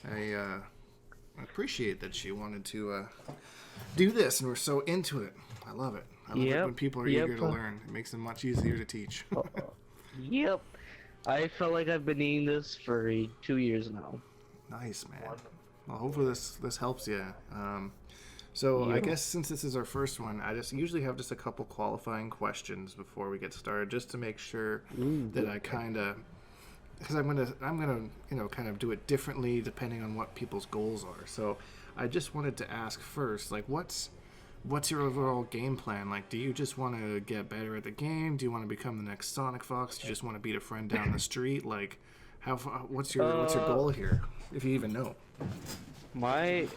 I appreciate that she wanted to do this, and we're so into it. I love it. I love it Yep. when people are Yep. eager to learn. It makes them much easier to teach. Uh, yep. I felt like I've been eating this for 2 years now. Nice, man. Well, hopefully this helps you. So I Yep. guess since this is our first one, I just usually have just a couple qualifying questions before we get started, just to make sure that I kind of, because I'm gonna kind of do it differently depending on what people's goals are. So I just wanted to ask first, like, what's your overall game plan? Like, do you just want to get better at the game? Do you want to become the next Sonic Fox? Do you just want to beat a friend down the street? Like, what's your goal here, if you even know? I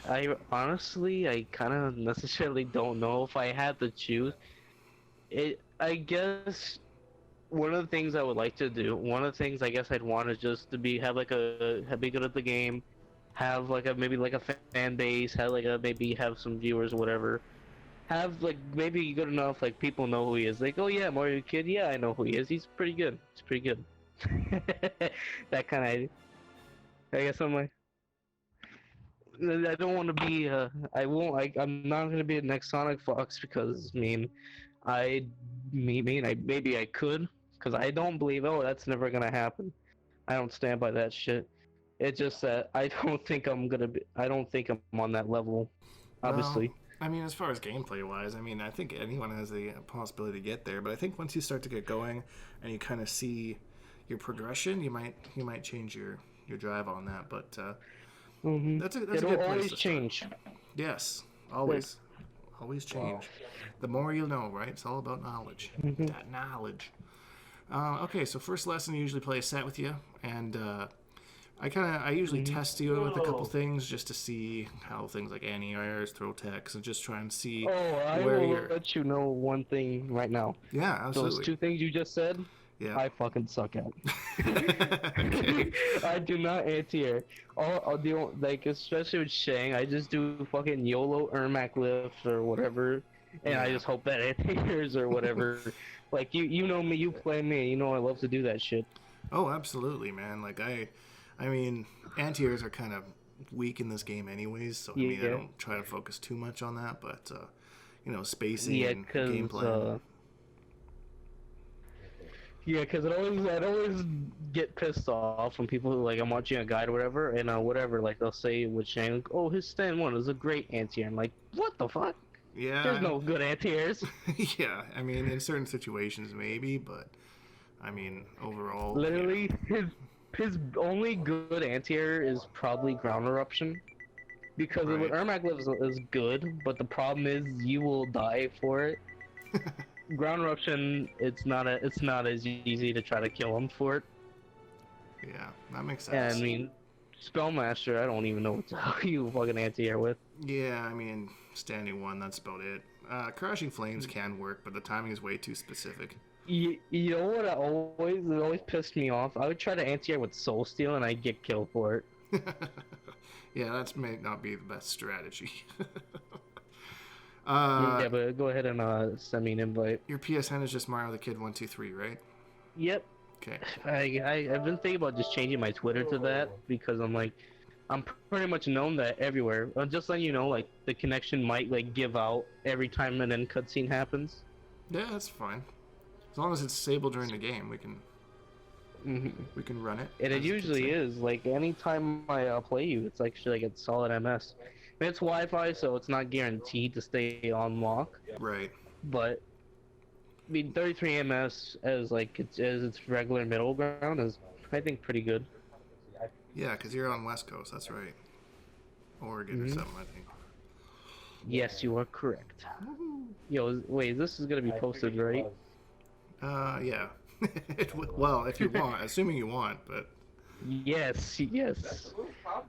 honestly, I kind of necessarily don't know if I had to choose. I guess one of the things I would like to do, one of the things I guess I'd want is just to be good at the game, have like a maybe like a fan base, have like a maybe have some viewers or whatever. Have like maybe good enough like people know who he is. Like, oh yeah, Mario Kid, yeah, I know who he is. He's pretty good. He's pretty good. That kind of. I guess I'm like. I don't want to be. I won't. I'm not gonna be the next Sonic Fox because I maybe I could because I don't believe. Oh, that's never gonna happen. I don't stand by that shit. It's just that I don't think I'm gonna be. I don't think I'm on that level. Well, Obviously. I mean, as far as gameplay wise, I mean, I think anyone has the possibility to get there. But I think once you start to get going and you kind of see your progression, you might change your drive on that. But that's a It'll good place always to start. change. Yes, That's, always change. The more you know, right? It's all about knowledge. mhm. That knowledge. Okay, so first lesson, I usually play a set with you, and I usually Mhm. test you with a couple things just to see how things like anti-airs, throw techs, and just try and see Oh, I where will you're. let you know one thing right now. Yeah, Those absolutely. two things you just said, Yeah. I fucking suck at. Okay. I do not anti-air. I'll do like especially with Shang, I just do fucking YOLO Ermac lift or whatever, and I Yeah. just hope that anti-airs or whatever. Like you know me, you play me, you know I love to do that shit. Oh, absolutely, man. Like I mean, anti-airs are kind of weak in this game, anyways. So I mean, I Yeah, don't try to focus too much on that, but spacing yeah, and game cause plan. yeah, cause I'd always get pissed off when people like I'm watching a guide or whatever, and whatever like they'll say with Shang, oh his stand one is a great anti-air. I'm like, what the fuck? There's Yeah, no good anti-airs. yeah. I mean, in certain situations, maybe, but I mean, overall, yeah. Literally, his only good anti-air is probably ground eruption because with Right. Ermac lives is good, but the problem is you will die for it. Ground eruption, it's not as easy to try to kill him for it. Yeah, that makes And I sense. mean, Spellmaster, I don't even know what the hell you fucking anti-air with. Yeah, I mean, standing one, that's about it. Crashing flames can work, but the timing is way too specific. You know what? It always pissed me off. I would try to anti-air with Soul Steel, and I'd get killed for it. Yeah, that may not be the best strategy. uh, Yeah, but go ahead and send me an invite. your PSN is just Mario the Kid 123, right? Yep. Okay. I've been thinking about just changing my Twitter to that because I'm like I'm pretty much known that everywhere. Just letting you know, like the connection might like give out every time an end cutscene happens. Yeah, that's fine. As long as it's disabled during the game, we can Hmm. we can run it, And it as the kids usually say. is. Like anytime I play you, it's actually like it's solid MS. I mean, it's Wi-Fi, so it's not guaranteed to stay on lock. Right. But I mean, 33 MS as like as its regular middle ground is I think pretty good. Yeah, because you're on West Coast, that's right. Oregon or Hmm. something, I think. Yes, you are correct. Woohoo. Yo, wait, this is gonna be posted, right? Yeah. Well, if you want, assuming you want, but Yes, yes.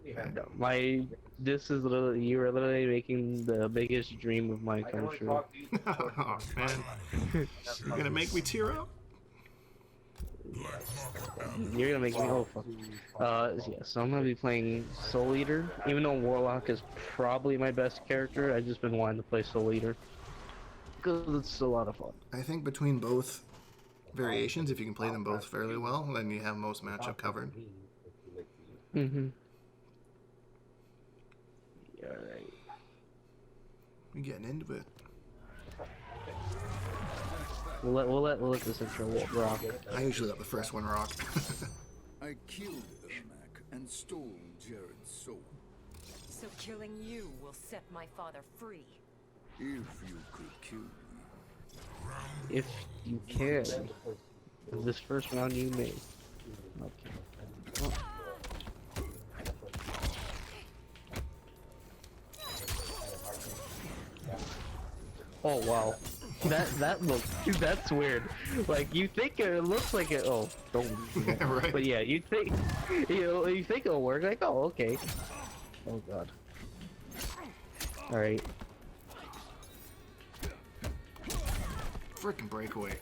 okay. No, this is literally you are literally making the biggest dream of my come true. Oh man, you're gonna make me tear up. You're gonna make me oh fuck. Yeah, so I'm gonna be playing Soul Eater. Even though Warlock is probably my best character, I've just been wanting to play Soul Eater because it's a lot of fun. I think between both variations, if you can play them both fairly well, then you have most matchup covered. Hmm. We're getting into it. We'll let this intro rock. I usually let the first one rock. I killed Ermac and stole Jared's soul. So killing you will set my father free. If you could kill me. If you can. This first round you made. Okay. Oh. Oh wow, that looks, that's weird. Like you think it looks like it. Oh, don't. Right. But yeah, you think you think it'll work. Like oh okay. Oh god. All right. Freaking breakaway.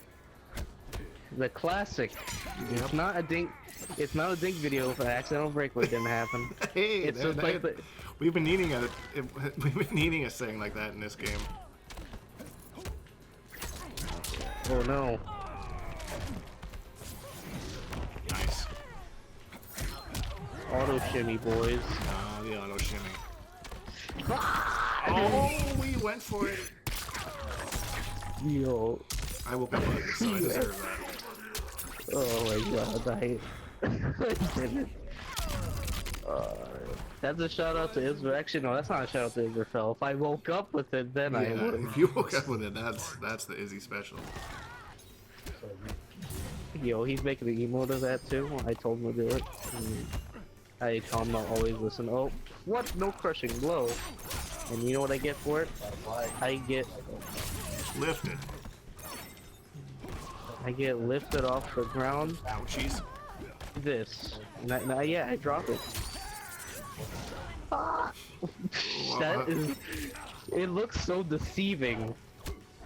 The classic. Yep. It's not a dink. It's not a dink video if an accidental breakaway didn't happen. Hey, It's just like the. we've been needing a saying like that in this game. Oh no. Nice. Auto shimmy, boys. The auto shimmy. Oh, we went for it. Yo. I woke up late, so I deserve that. Oh my god, I did it. That's a shout out to Israel. Actually, no, that's not a shout out to Israel. If I woke up with it, then I Yeah, would. if you woke up with it, that's the Izzy special. Yo, he's making an emote of that too. I told him to do it. I told him to always listen. Oh, what? No crushing blow. And you know what I get for it? I get Lifted. lifted off the ground. Ouchies. This. Yeah, I drop it. That is. It looks so deceiving.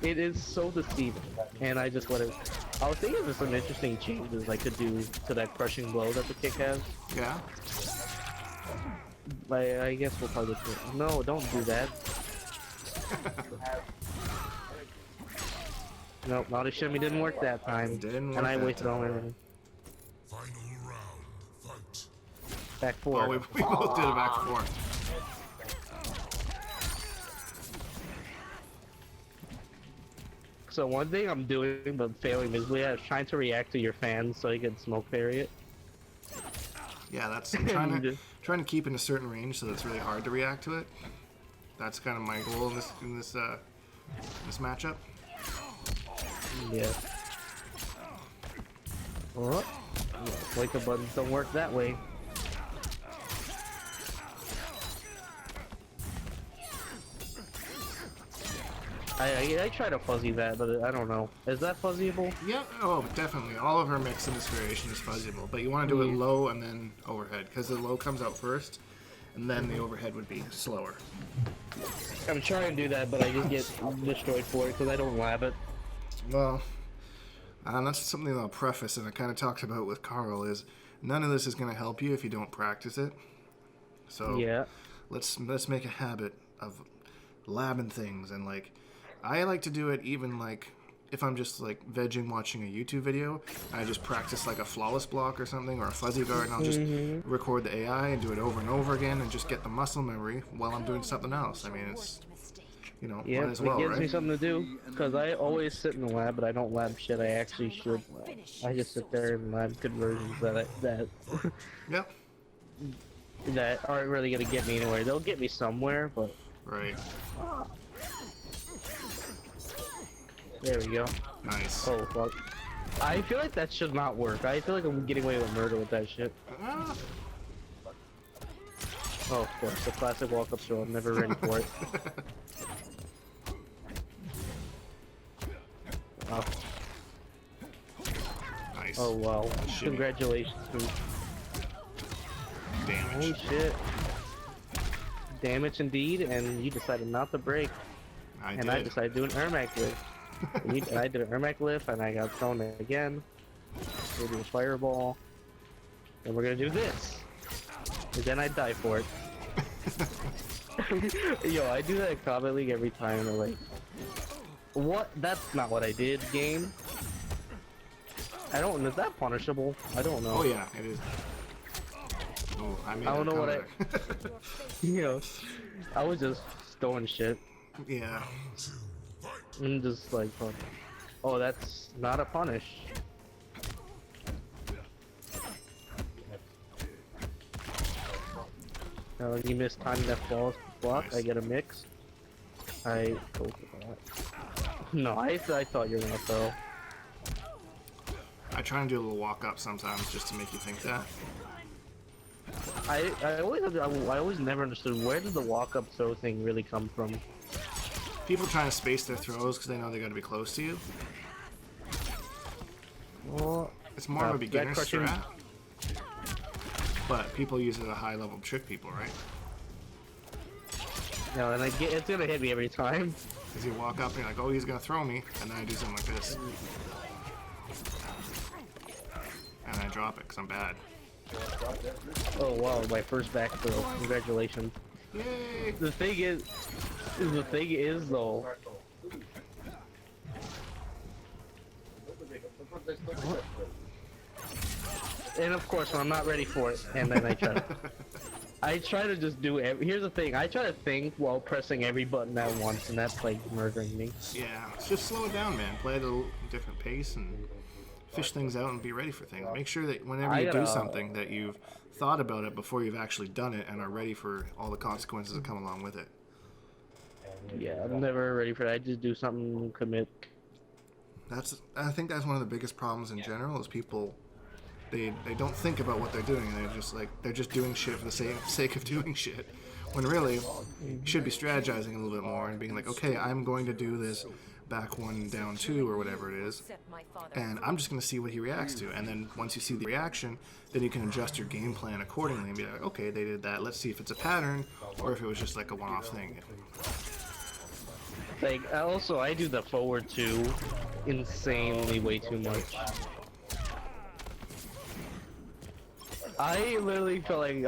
It is so deceiving. And I just let it. I was thinking of some interesting changes I could do to that crushing blow that the kick has. Yeah. I guess we'll probably do it. No, don't do that. Nope, not a shimmy didn't work that time. Didn't work and I that wasted all my everything. Final round, fight. Back forward. Oh, we both did it back and forth. So one thing I'm doing but failing miserably at is trying to react to your fans so you can smoke parry it. Yeah, that's I'm trying to keep in a certain range so that it's really hard to react to it. That's kind of my goal in this matchup. Yeah. Oh. Like the buttons don't work that way. I try to fuzzy that, but I don't know. Is that fuzzyable? Yeah, oh, definitely. All of her mix and this variation is fuzzyable, but you want to do it low and then overhead, because the low comes out first, and then the overhead would be slower. I'm trying to do that, but I just get destroyed for it because I don't lab it. Well, that's something that I'll preface, and I kind of talked about with Carl, is none of this is going to help you if you don't practice it. So Yeah. let's make a habit of labbing things, and like I like to do it even like if I'm just like vegging watching a YouTube video, I just practice like a flawless block or something, or a fuzzy guard, and I'll just record the AI and do it over and over again and just get the muscle memory while I'm doing something else. I mean, it's, you know, Yeah, might as well, it gives me right? something to do, because I always sit in the lab, but I don't lab shit I actually should lab. I just sit there and lab conversions Yeah, that aren't really gonna get me anywhere. They'll get me somewhere, but right. there we go. Nice. Oh fuck. I feel like that should not work. I feel like I'm getting away with murder with that shit. Ah. Oh, of course, the classic walk-up throw. I'm never ready for it. Oh. Nice. Oh wow. Shimmy. Congratulations. Damage. Holy shit. Damage indeed, and you decided not to break. I And did. I decided to do an Ermac lift. And I did an Ermac lift, and I got thrown again. We'll do a fireball. And we're gonna do this. And then I die for it. Yo, I do that in Kombat League every time, and they're like, what? That's not what I did, game. I don't, is that punishable? I don't know. Oh yeah, it is. Oh, I I don't know what I... You know, I was just throwing shit. Yeah. I'm just like, oh, that's not a punish. You missed timing that false block. Nice. I get a mix. I go for that. No, I thought you were gonna throw. I try and do a little walk up sometimes just to make you think that. I always never understood where did the walk up throw thing really come from. People trying to space their throws because they know they got to be close to you. Well, It's more of a beginner cartoon- strat. But people use it at a high level to trick people, right? no, and it's gonna hit me every time. Because you walk up and you're like, oh, he's going to throw me. And then I do something like this. And I drop it because I'm bad. Oh wow, my first back throw. Congratulations. Yay! The thing is though. And of course, when I'm not ready for it, and then I try to just do it. Here's the thing: I try to think while pressing every button at once, and that's like murdering me. Yeah, just slow it down, man. Play at a little different pace and fish things out and be ready for things. Make sure that whenever you do something that you've thought about it before you've actually done it and are ready for all the consequences that come along with it. Yeah, I'm never ready for that. I just do something, commit. I think that's one of the biggest problems in general is people they don't think about what they're doing and they're just doing shit for the sake of doing shit. When really you should be strategizing a little bit more and being like, okay, I'm going to do this back one down two or whatever it is, and I'm just going to see what he reacts to, and then once you see the reaction, then you can adjust your game plan accordingly and be like, okay, they did that, let's see if it's a pattern or if it was just like a one-off thing. Like, also, I do the forward two insanely way too much. I literally felt like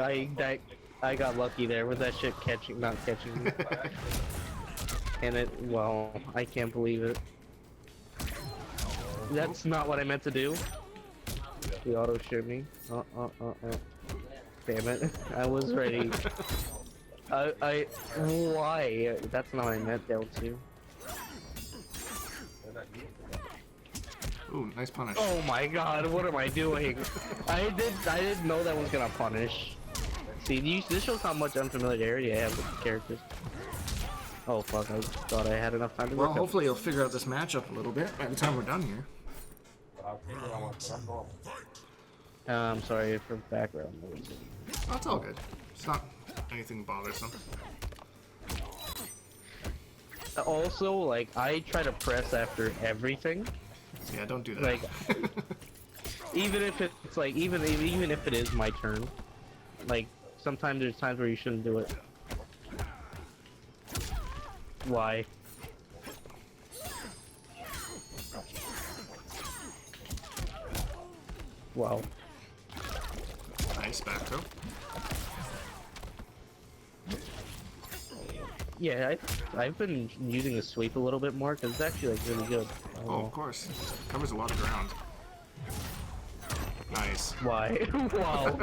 I got lucky there with that shit not catching me. And well, I can't believe it. That's not what I meant to do. The auto shoot me. Damn it. I was ready. Why? That's not what I meant, L2. Ooh, nice punish. Oh my god, what am I doing? I didn't know that was gonna punish. See, this shows how much unfamiliarity I have with the characters. Oh fuck, I thought I had enough time to work. Well, hopefully you'll figure out this matchup a little bit by the time we're done here. I'm sorry for background noise. Oh, it's all good. It's not anything bothersome. Also, like, I try to press after everything. Yeah, don't do that. Like, even if it's like, even if it is my turn, like, sometimes there's times where you shouldn't do it. Why? Wow. Nice back throw. Yeah, I've been using the sweep a little bit more because it's actually like really good. Oh, of course. Covers a lot of ground. Nice. Why? Wow.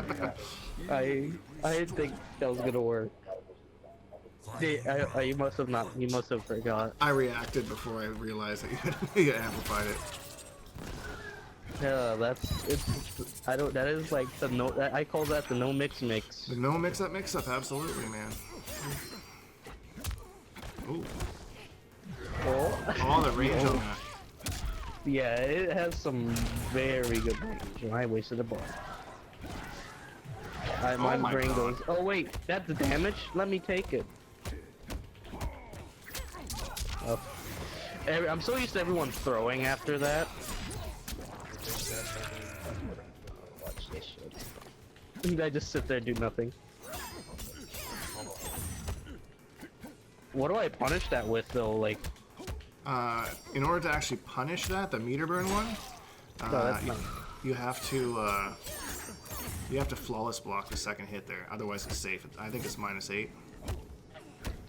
I didn't think that was gonna work. You must have not. You must have forgot. I reacted before I realized that you amplified it. Yeah, I don't. That is like the no. I call that the no mix. The no mix-up, absolutely, man. Ooh. Oh, the range on that. Yeah, it has some very good range, and I wasted a bar. My brain goes, oh wait, that's the damage? Let me take it. Oh. I'm so used to everyone throwing after that. Watch this shit. I just sit there and do nothing. What do I punish that with though? Like, in order to actually punish that, the meter burn one, you have to flawless block the second hit there. Otherwise, it's safe. I think it's -8.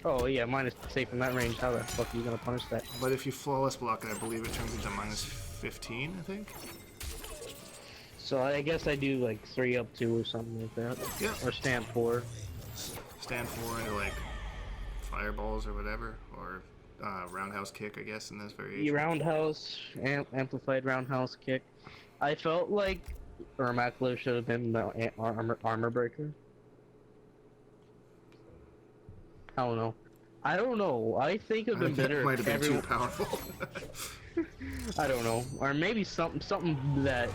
oh yeah, mine is safe from that range. How the fuck are you gonna punish that? But if you flawless block it, I believe it turns into -15. I think. So I guess I do like 3 up 2 or something like that. Yeah. Or stand 4. Stand 4 into like fireballs or whatever, or roundhouse kick, I guess, in this variation. The roundhouse, amplified roundhouse kick. I felt like Ermaklo should have been the armor breaker. I don't know. I think it would have been better. Might have if been too powerful. I don't know. Or maybe something that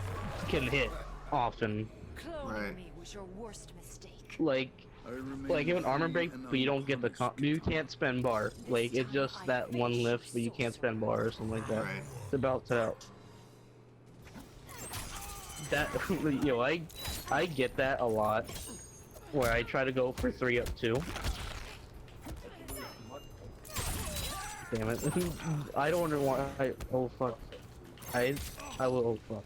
can hit often. Cloning Right. me was your worst mistake. Like I remain you have an armor break, free and but you don't get the you can't spend bar. Like it's just that one lift, but you can't spend bar or something like that. Right. It's about it out. That I get that a lot. Where I try to go for 3-up-2. Damn it! I don't wonder why. Oh fuck! I will. Oh fuck!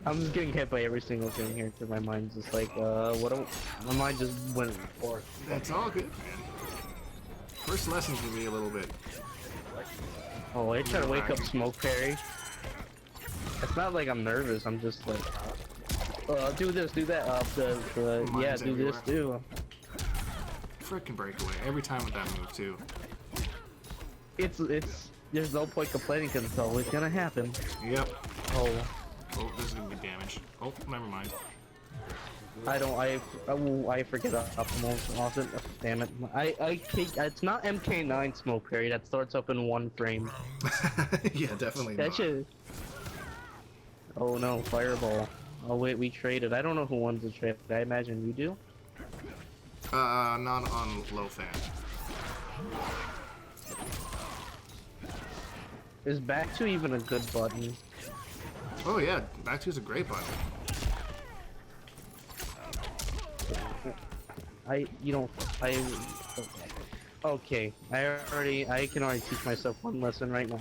I'm just getting hit by every single thing here because my mind's just like, my mind just went for. That's all good, man. First lessons can be a little bit. Oh, I try to wake up smoke parry. It's not like I'm nervous. I'm just like, do this, do that. Yeah, Mine's do this, everywhere. do. Frickin' breakaway every time with that move too. It's. There's no point complaining because it's always gonna happen. Yep. Oh. Oh, this is gonna be damage. Oh, never mind. I forget optimal often. Damn it. It's not MK9 smoke parry that starts up in one frame. Yeah, definitely That not. should. Oh no, fireball. Oh wait, we traded. I don't know who won the trade. I imagine you do. Not on low fan. Is back to even a good button? Oh yeah, back two's a great button. Okay, I can already teach myself one lesson right now.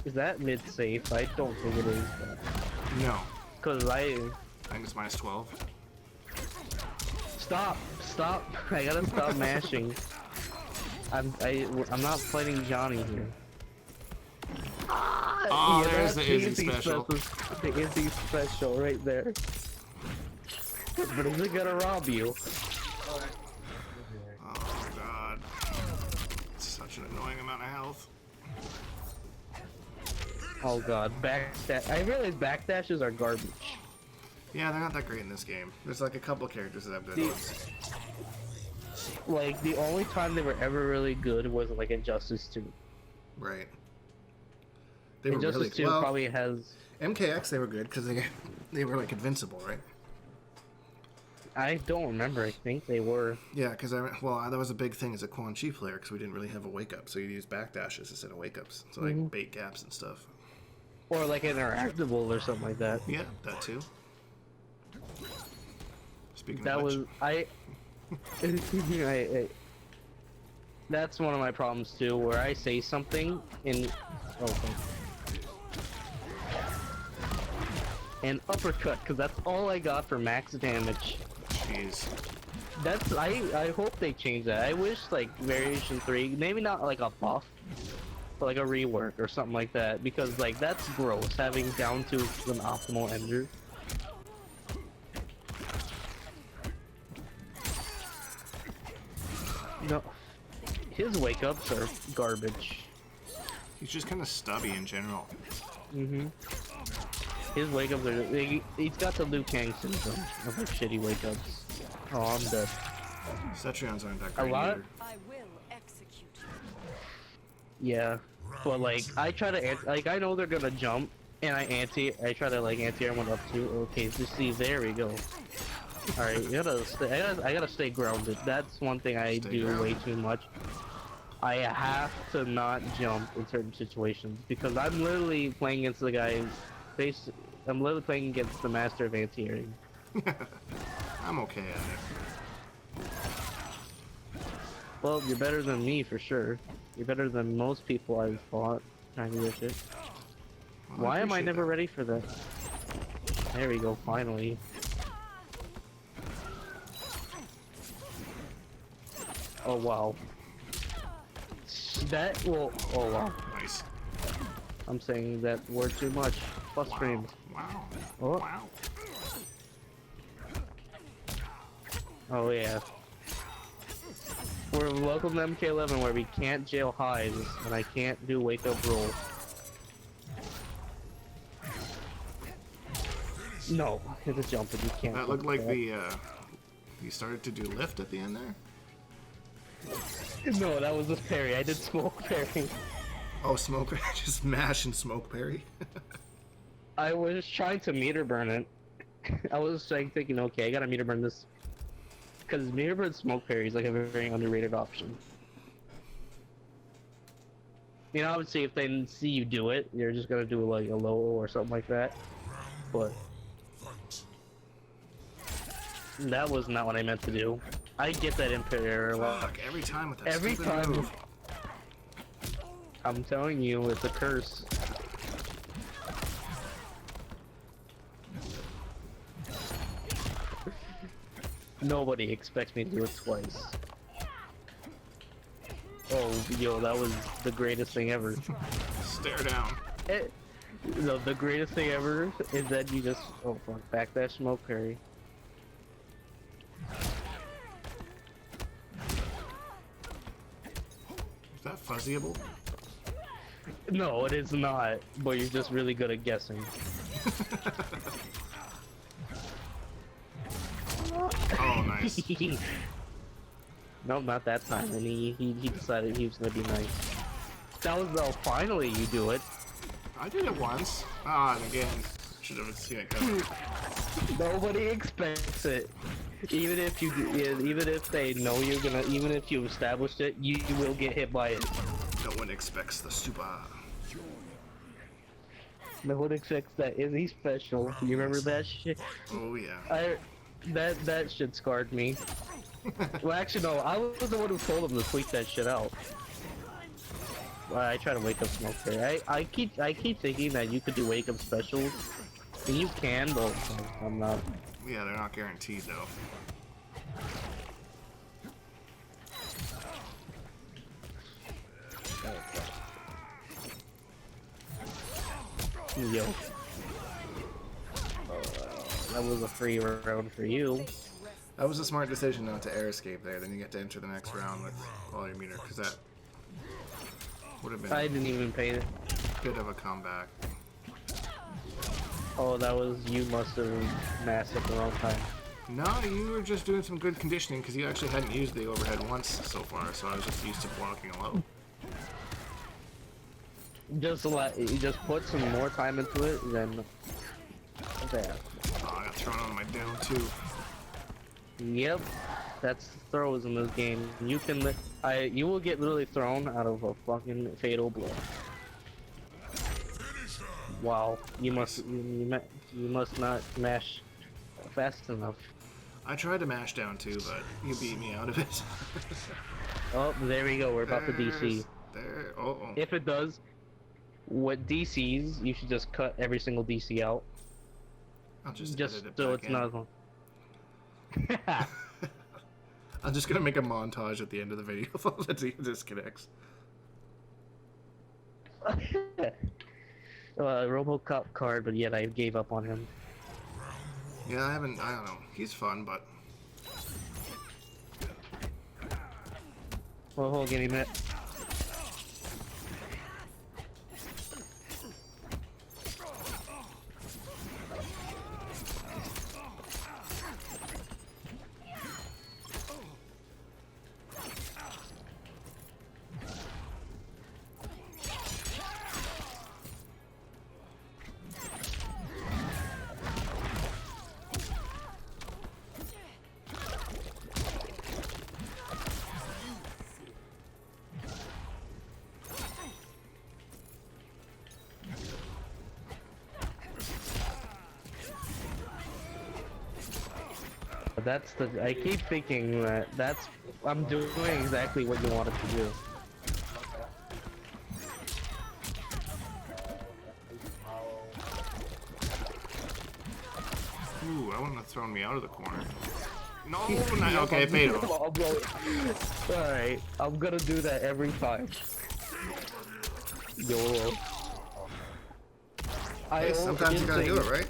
Is that mid safe? I don't think it is. No. Cause I think it's minus 12. stop. I gotta stop mashing. I'm not fighting Johnny here. Oh, Yeah, there's that's the Izzy special. The Izzy special right there. But is it gonna rob you? Oh god. Such an annoying amount of health. Oh god, backdash. I realize backdashes are garbage. Yeah, they're not that great in this game. There's like a couple characters that have good ones. Like, the only time they were ever really good was like Injustice 2. Right. They were Injustice really 2 well, probably has... MKX they were good because they were like invincible, right? I don't remember, I think they were. Yeah, because that was a big thing as a Quan Chi player because we didn't really have a wake up, so you'd use backdashes instead of wake ups, so like bait gaps and stuff. Or like interactable or something like that. Yeah, that too. Speaking That of which, was... That's one of my problems too, where I say something and... Oh, fuck. And uppercut, because that's all I got for max damage. jeez. I hope they change that. I wish like Variation 3, maybe not like a buff, but like a rework or something like that, because like that's gross, having down to an optimal ender. No, his wake ups are garbage. He's just kind of stubby in general. His wake ups are. He's got the Liu Kang syndrome of like shitty wake ups. Oh, I'm dead. Cetrions aren't that great lot? either. I will execute you. Yeah, but like I try to like I know they're gonna jump, and I try to like anti everyone up too. Okay, just see, there we go. All right, I gotta stay grounded. That's one thing I do way too much. I have to not jump in certain situations because I'm literally playing against the guy. I'm literally playing against the master of anti-airing. I'm okay at it. Well, you're better than me for sure. You're better than most people I've fought trying to do this shit. Well, Why am I appreciate never that. ready for that? There we go, finally. Oh wow. That will. Oh wow. Nice. I'm saying that word too much. Plus frames. Wow. Oh. Wow. Oh yeah. We're welcome to MK11 where we can't jail hides and I can't do wake up roll. No, it's a jump and you can't. That looked like the you started to do lift at the end there. No, that was just parry. I did smoke parry. Oh, smoke parry. Just mash and smoke parry. I was trying to meter burn it. I was like thinking, okay, I gotta meter burn this. Because meter burn smoke parry is like a very underrated option. You know, obviously if they see you do it, you're just gonna do like a low or something like that. But that was not what I meant to do. I get that Imperial a lot. Fuck, every time with that Every stupid time. move. I'm telling you, it's a curse. Nobody expects me to do it twice. Oh, yo, that was the greatest thing ever. Stare down. No, the greatest thing ever is that you just, oh fuck, backdash smoke parry. Is that fuzzyable? No, it is not, but you're just really good at guessing. Oh, nice. Nope, not that time, and he decided he was gonna be nice. That was, oh, finally you do it. I did it once. Ah, and again. Should have seen it coming. Nobody expects it. Even if you, even if they know you're gonna, even if you established it, you will get hit by it. No one expects the super. No one expects that. Is he special? You remember that shit? Oh yeah. That shit scarred me. Well, actually, no. I was the one who told him to tweet that shit out. I try to wake up smoke there. I keep thinking that you could do wake up specials. And you can, but I'm not. Yeah, they're not guaranteed though. Yo. That was a free round for you. That was a smart decision not to air escape there. Then you get to enter the next round with all your meter, because that would have been I didn't even pay it. a bit of a comeback. Oh, that was, you must have masked at the wrong time. No, you were just doing some good conditioning because you actually hadn't used the overhead once so far, so I was just used to blocking low. Just you just put some more time into it, then that. Oh, I got thrown on my down too. Yep, that's throws in this game. You can, you will get literally thrown out of a fucking fatal blow. Wow, you must not mash fast enough. I tried to mash down too, but you beat me out of it. Oh, there we go. We're about to DC. There. Oh. If it does, what DCs, you should just cut every single DC out. I'll just Just edit it so back it's in. not. I'm just gonna make a montage at the end of the video of all the disconnects. RoboCop card, but yet I gave up on him. Yeah, I don't know. He's fun, but Well, hold, give me a minute. That's the. I keep thinking that I'm doing exactly what you wanted to do. ooh, I wouldn't have thrown me out of the corner. No, not, okay, paid off. Alright, I'm gonna do that every time. YOLO. Hey, sometimes you gotta do it, right?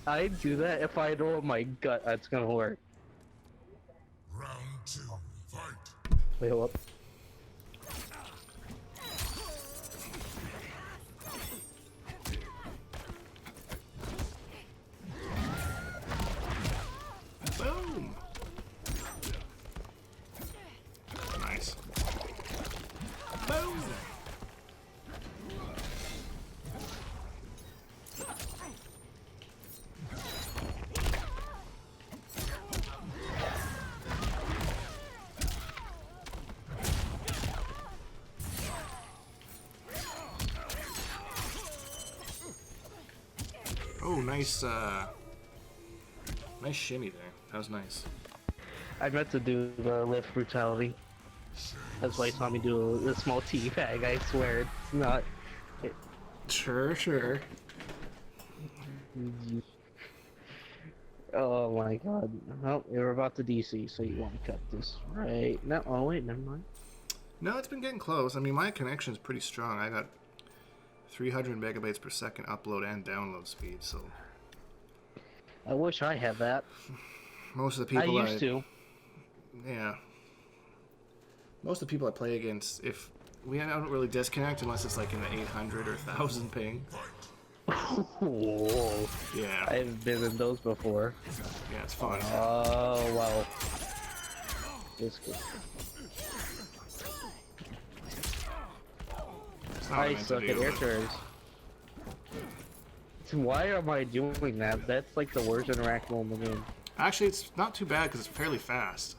I do that if I know in my gut that's gonna work. Wait, hold up. Boom. Nice. Boom. Oh, nice, nice shimmy there. That was nice. I meant to do the lift brutality. That's why you saw me do a small teabag. I swear it's not. Sure, sure. Oh my god. Well, you're about to DC, so you want to cut this right now. Oh wait, never mind. No, it's been getting close. I mean, my connection's pretty strong. I got 300 megabytes per second upload and download speed, so... I wish I had that. Most of the people I used to. Yeah. Most of the people I play against, if... We don't really disconnect unless it's like in the 800 or 1000 ping. Whoa. Yeah. I've been in those before. Yeah, it's fun. Oh, wow. It's good. It's not what I meant to suck do, at air but- turns. Why am I doing that? That's like the worst interactable in the game. Actually, it's not too bad because it's fairly fast.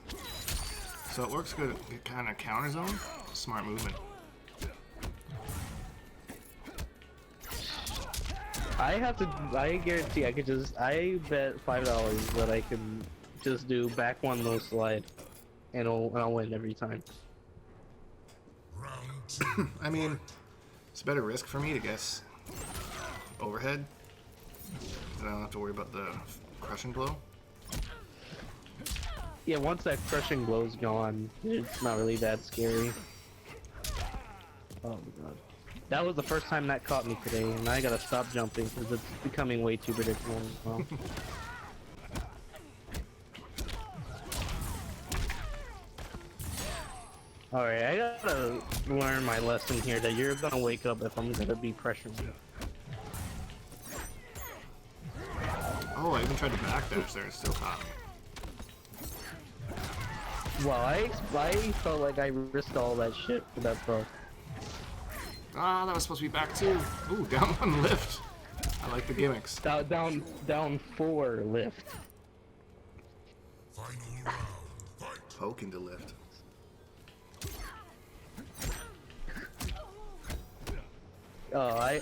So it works good. It kind of counter zone. Smart movement. I guarantee I bet $5 that I can just do back one no slide and I'll win every time. Round two. I mean, it's a better risk for me to guess overhead. Then I don't have to worry about the crushing blow. Yeah, once that crushing blow's gone, it's not really that scary. Oh my god. That was the first time that caught me today, and I gotta stop jumping because it's becoming way too predictable. Well, alright, I gotta learn my lesson here that you're gonna wake up if I'm gonna be pressuring you. Oh, I even tried to backdash there. It still caught me. Well, I felt like I risked all that shit for that throw. Ah, that was supposed to be back two. Ooh, down one lift. I like the gimmicks. Down 4 lift. Final round. Fight. Poking to lift. Oh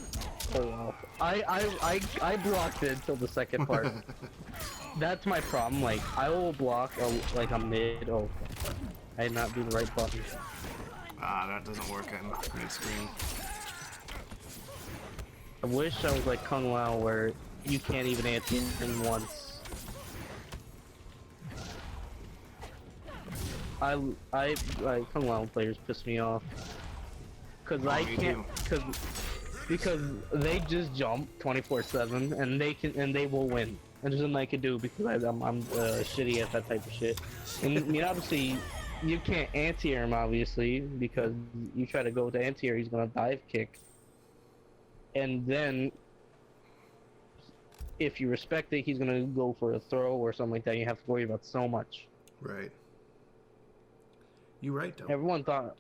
wow. I blocked it until the second part. That's my problem. Like I will block like a mid. Oh, I did not do the right button. Ah, that doesn't work in mid-screen. I wish I was like Kung Lao where you can't even answer in once. Kung Lao players piss me off. Cause I me can't, because they just jump 24/7 and they will win. And there's nothing I can do because I'm shitty at that type of shit. And I mean obviously you can't anti-air him obviously because you try to go to anti-air he's gonna dive kick. And then if you respect it he's gonna go for a throw or something like that. You have to worry about so much. Right. You right, though. Everyone thought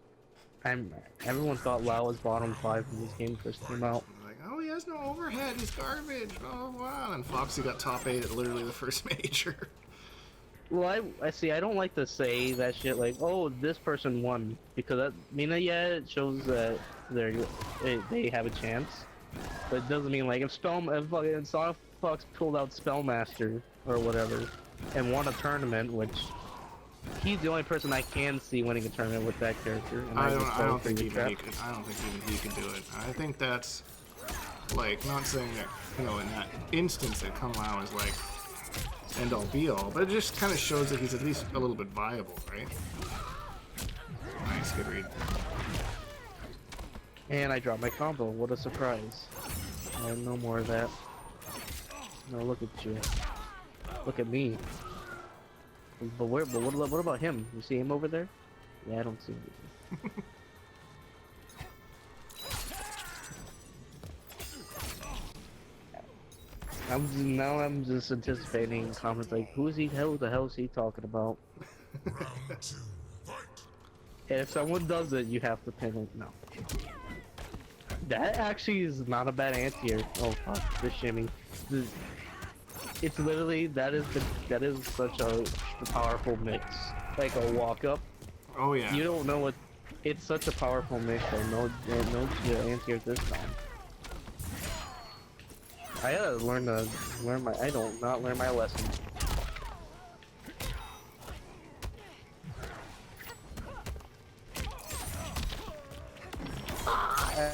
Lao was bottom 5 when this game first came out. Like, oh, he has no overhead. He's garbage. Oh, wow. And Foxy got top 8 at literally the first major. Well, I see. I don't like to say that shit like, oh, this person won because that. I mean, yeah, it shows that they have a chance, but it doesn't mean like if fucking Sonic Fox pulled out Spellmaster or whatever and won a tournament, which he's the only person I can see winning a tournament with that character. And I don't think even he could. I don't think even he could do it. I think that's like not saying that in that instance that Kung Lao is like end all be all, but it just kind of shows that he's at least a little bit viable, right? Nice, good read. And I dropped my combo. What a surprise! No more of that. No, look at you. Look at me. But what about him? You see him over there? Yeah, I don't see anything. I'm just anticipating comments like, who the hell is he talking about? Round 2, fight. And if someone does it, you have to pin it. No. That actually is not a bad anti-air. Oh fuck, the shimmy. It's literally, that is such a powerful mix. Like a walk up. Oh yeah. You don't know what, it's such a powerful mix, so no anti-air this time. I gotta learn my, I don't not learn my lesson.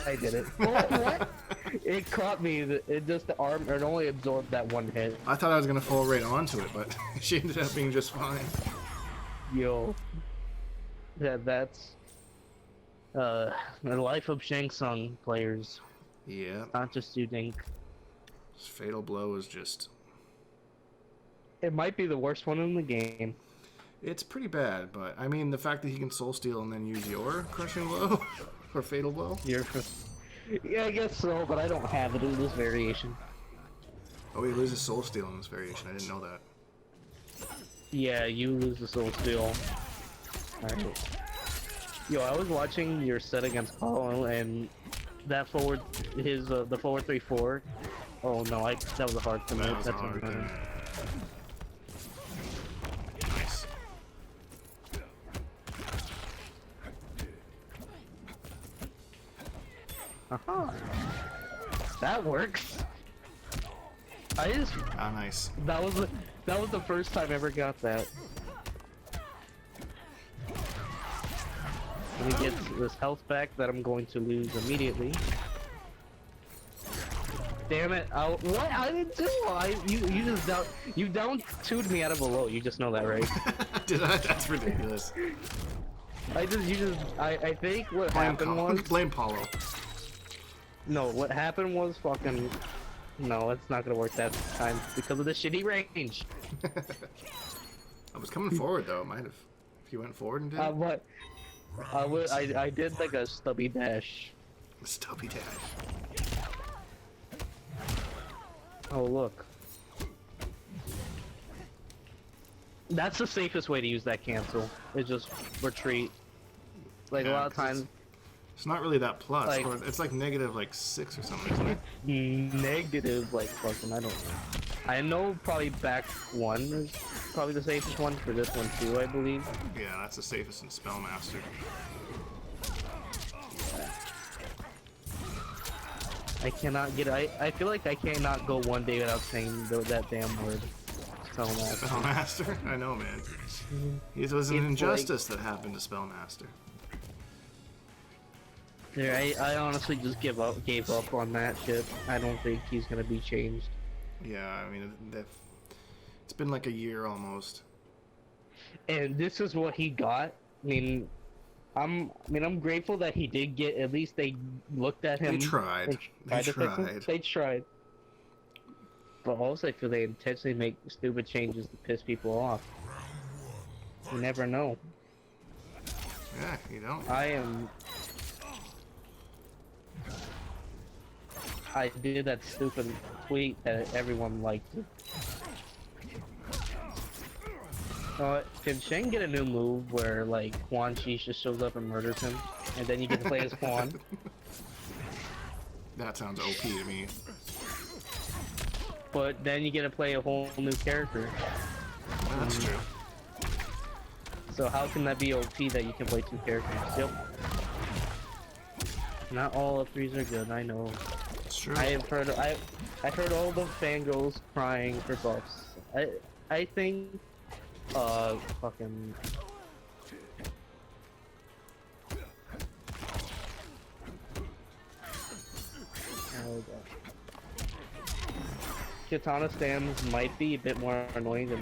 I did it. What? It caught me, it just, the arm, it only absorbed that one hit. I thought I was gonna fall right onto it, but she ended up being just fine. Yo. Yeah, that's, the life of Shang Tsung players, Yeah. not just Dink. Fatal Blow is just... It might be the worst one in the game. It's pretty bad, but I mean the fact that he can Soul Steal and then use your Crushing Blow or Fatal Blow. Yeah, I guess so, but I don't have it in this variation. Oh, he loses Soul Steal in this variation. I didn't know that. Yeah, you lose the Soul Steal. Alright. Yo, I was watching your set against Paulo, and that forward, his, the forward 3-4. Oh no, that was a hard commit. That was That's hard. another. Nice. Aha. That works. I just, Ah, nice. that was the first time I ever got that. Let me get this health back that I'm going to lose immediately. Damn it! What? I didn't do. You down 2'd me out of a low. You just know that, right? Did I? That's ridiculous. I think what happened was, Blame Paulo. no, what happened was fucking, no, it's not gonna work that time because of the shitty range. I was coming forward though. Might have. If you went forward and did. But I did like a stubby dash. Stubby dash. Oh look. That's the safest way to use that cancel. Is just retreat. Like Yeah, a lot of 'cause times. It's not really that plus. Like- Or it's like negative like 6 or something, isn't it? Negative, like fucking, I don't know. I know probably back 1 is probably the safest one for this one too, I believe. Yeah, that's the safest in Spellmaster. I cannot get, I feel like I cannot go one day without saying that damn word. Spellmaster. Spellmaster? I know, man. It was an It's injustice that happened to Spellmaster. Yeah, I honestly just gave up on that shit. I don't think he's gonna be changed. Yeah, I mean, it's been like a year almost. And this is what he got. I'm grateful that he did get, at least they looked at him. They tried. They to fix him. tried. They tried. But also I feel they intentionally make stupid changes to piss people off. You never know. Yeah, you don't. I did that stupid tweet that everyone liked. Can Shang get a new move where, like, Quan Chi just shows up and murders him, and then you get to play as Quan? That sounds OP to me. But then you get to play a whole new character. That's true. So how can that be OP that you can play 2 characters? Yep. Not all of 3s are good, I know. It's true. I've heard all the fangirls crying for buffs. I think fucking Katana stands might be a bit more annoying than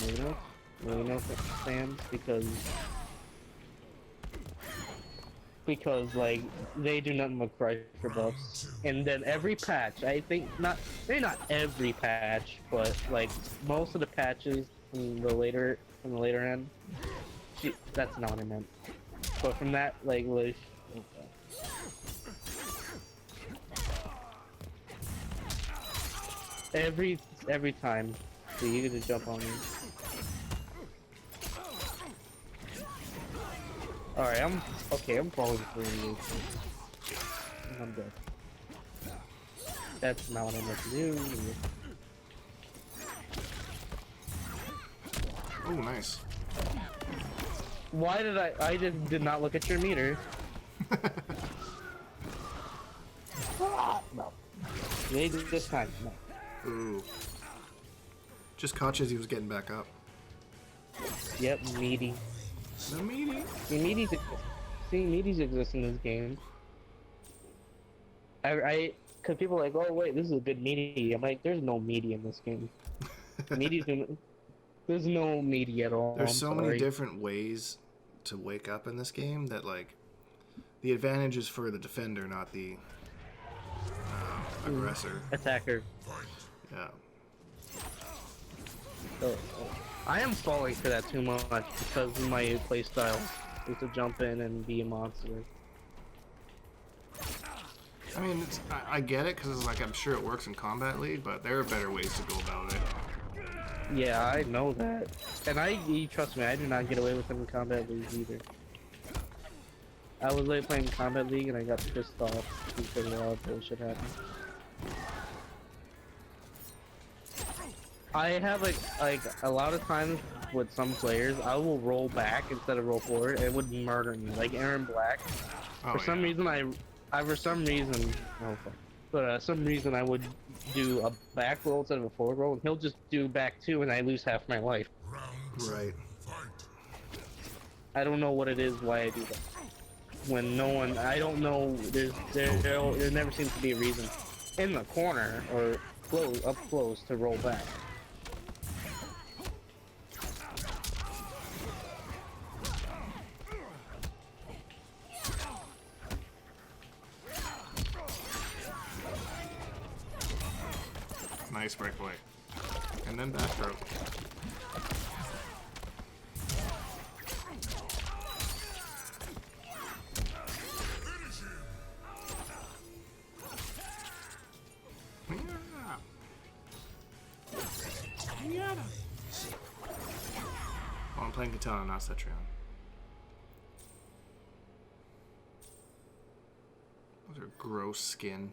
Luna stands because like they do nothing but cry for buffs. And then every patch, I think maybe not every patch, but like most of the patches from the later end. That's not what I meant. But from that, like, every time, so you get to jump on me. Alright, I'm falling through you. I'm dead. That's not what I meant to do. Oh, nice. Why did I just did not look at your meter. No. Maybe this time. No. Ooh. Just caught you as he was getting back up. Yep, meaty. The meaty. Meaties exist in this game. Cause people are like, oh wait, this is a good meaty. I'm like, there's no meaty in this game. There's no meaty at all. There's so many different ways to wake up in this game that, like, the advantage is for the defender, not the aggressor. Attacker. Yeah. So, I am falling for that too much because of my playstyle is to jump in and be a monster. I mean, I get it because, like, I'm sure it works in Combat League, but there are better ways to go about it. Yeah, I know that. And you trust me, I do not get away with it in Combat League either. I was late playing Combat League and I got pissed off because a lot of bullshit happened. I have like a lot of times with some players, I will roll back instead of roll forward, and it would murder me. Like Aaron Black. Oh, For some reason, some reason I would do a back roll instead of a forward roll, and he'll just do back two, and I lose half my life. Right. I don't know what it is why I do that. When no one, I don't know. There never seems to be a reason in the corner or up close to roll back. Nice breakaway. And then backstroke. Yeah. Oh, I'm playing Katana, not Cetrion. Those are gross skin.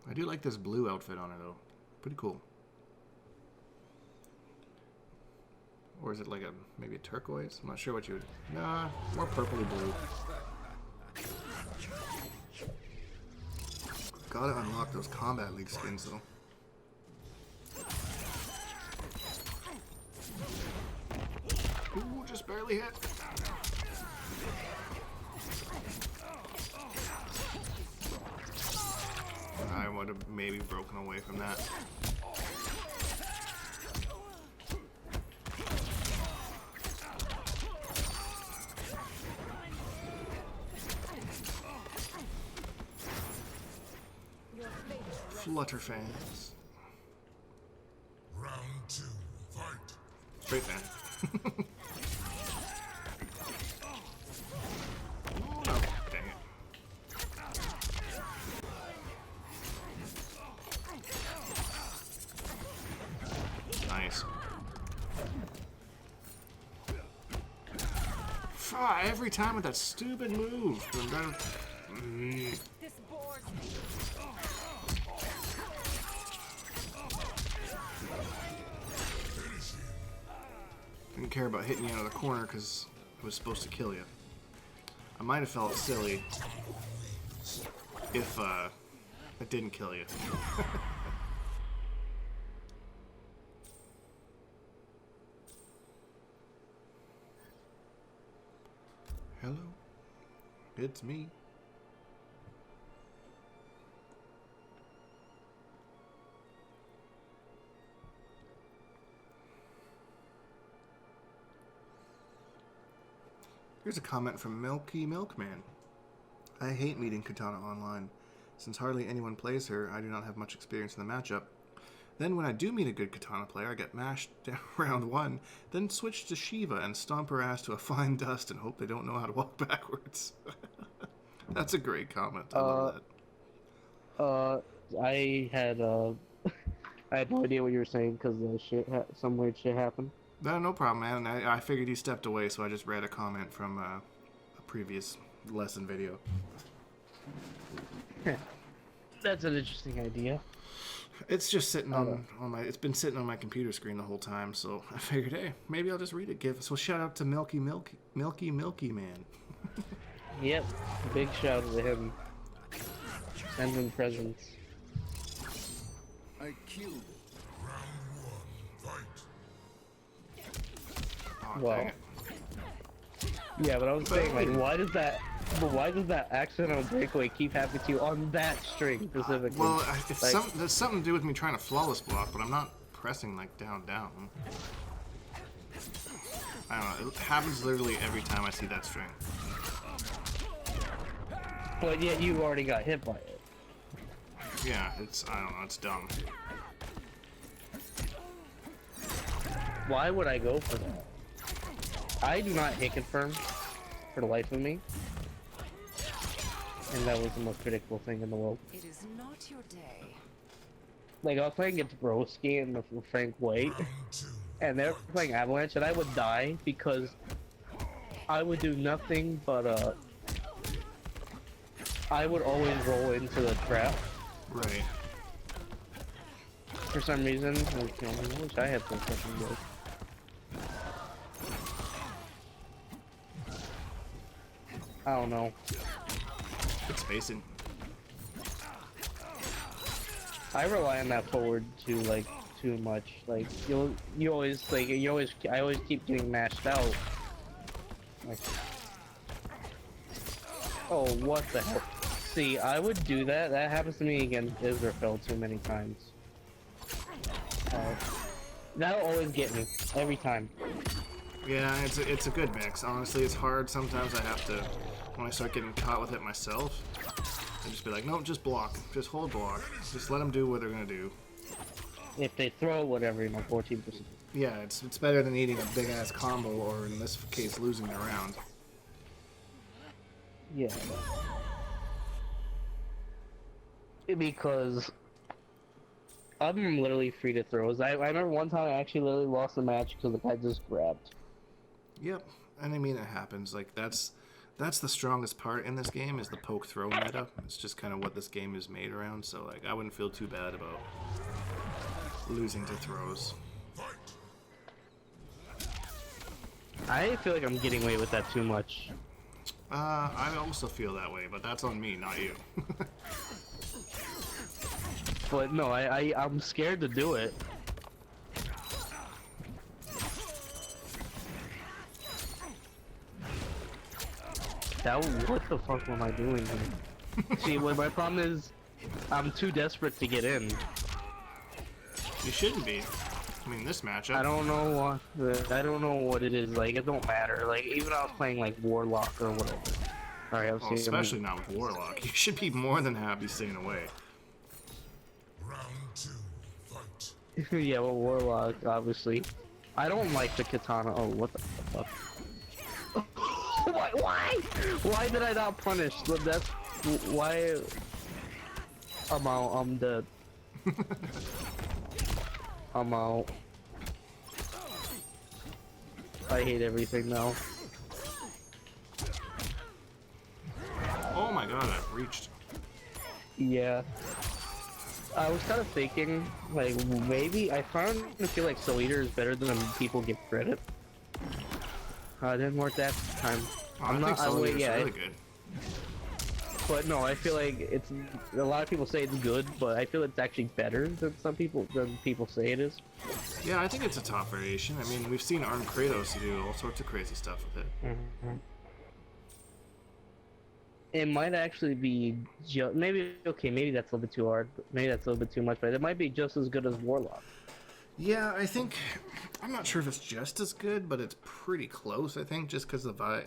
I do like this blue outfit on her, though. Pretty cool. Or is it like maybe a turquoise? I'm not sure what you would... Nah, more purpley blue. Gotta unlock those Combat League skins, though. Ooh, just barely hit. I would have maybe broken away from that. Flutter fans. Round two, fight. Straight fan. Oh no, dang it. Nice. Every time with that stupid move. This bores me. Didn't care about hitting you out of the corner because it was supposed to kill you. I might have felt silly if it didn't kill you. Hello, it's me. Here's a comment from Milky Milkman. I hate meeting Katana online. Since hardly anyone plays her, I do not have much experience in the matchup. Then when I do meet a good katana player, I get mashed down round 1, then switch to Shiva and stomp her ass to a fine dust and hope they don't know how to walk backwards. That's a great comment. I love that. I had I had no idea what you were saying because some weird shit happened. No problem, man. I figured you stepped away, so I just read a comment from a previous lesson video. That's an interesting idea. It's just sitting on my. It's been sitting on my computer screen the whole time, so I figured, hey, maybe I'll just read it. So shout out to Milky Man. Yep, big shout out to him. Send him presents. I killed Round 1, fight. Oh, Well, dang it. yeah, but I was saying, like, why does that accidental breakaway keep happening to you on that string specifically? Well, it's Like- there's something to do with me trying to flawless block, but I'm not pressing like down. I don't know. It happens literally every time I see that string. But yet you already got hit by it. Yeah, I don't know. It's dumb. Why would I go for that? I do not hit confirm for the life of me. And that was the most predictable thing in the world. It is not your day. Like, I was playing against Broski and Frank White, Round 2, and they were playing Avalanche, and I would die because I would do nothing but, I would always roll into the trap Right. for some reason. Like, you know, I wish I had some fucking good. I don't know. Good spacing. I rely on that forward too, like, too much. Like, I always keep getting mashed out. Like, oh, what the hell? See, I would do that. That happens to me against Israfel too many times. That'll always get me every time. Yeah, it's a good mix. Honestly, it's hard. Sometimes I have to, when I start getting caught with it myself, I just be like, no, just block. Just hold block. Just let them do what they're gonna do. If they throw whatever, you know, 14%. Yeah, it's better than eating a big ass combo, or in this case, losing the round. Yeah. Because I'm literally free to throws. I remember one time I actually literally lost the match because the guy just grabbed. Yep, and I mean it happens. Like that's the strongest part in this game is the poke throw meta. It's just kind of what this game is made around. So like I wouldn't feel too bad about losing to throws. I feel like I'm getting away with that too much. I also feel that way, but that's on me, not you. But no, I'm scared to do it. What the fuck am I doing here? See, what my problem is, I'm too desperate to get in. You shouldn't be. I mean, this matchup. I don't know what it is. Like, it don't matter. Like, even I was playing like Warlock or whatever. All right, Well, especially not with Warlock. You should be more than happy staying away. Round 2, fight. Yeah, well, Warlock, obviously. I don't like the katana. Oh, what the fuck? Why? Why did I not punish? That's why. I'm out. I'm dead. I'm out. I hate everything now. Oh my god, I've reached. Yeah. I was kind of thinking, like, maybe I found to feel like Soul Eater is better than people give credit. It didn't work that time. I think Soul Eater's really good. But no, I feel like it's a lot of people say it's good, but I feel it's actually better than people say it is. Yeah, I think it's a top variation. I mean, we've seen Armed Kratos do all sorts of crazy stuff with it. Mm-hmm. It might actually be maybe that's a little bit too hard. Maybe that's a little bit too much, but it might be just as good as Warlock. Yeah, I think I'm not sure if it's just as good, but it's pretty close. I think just because of I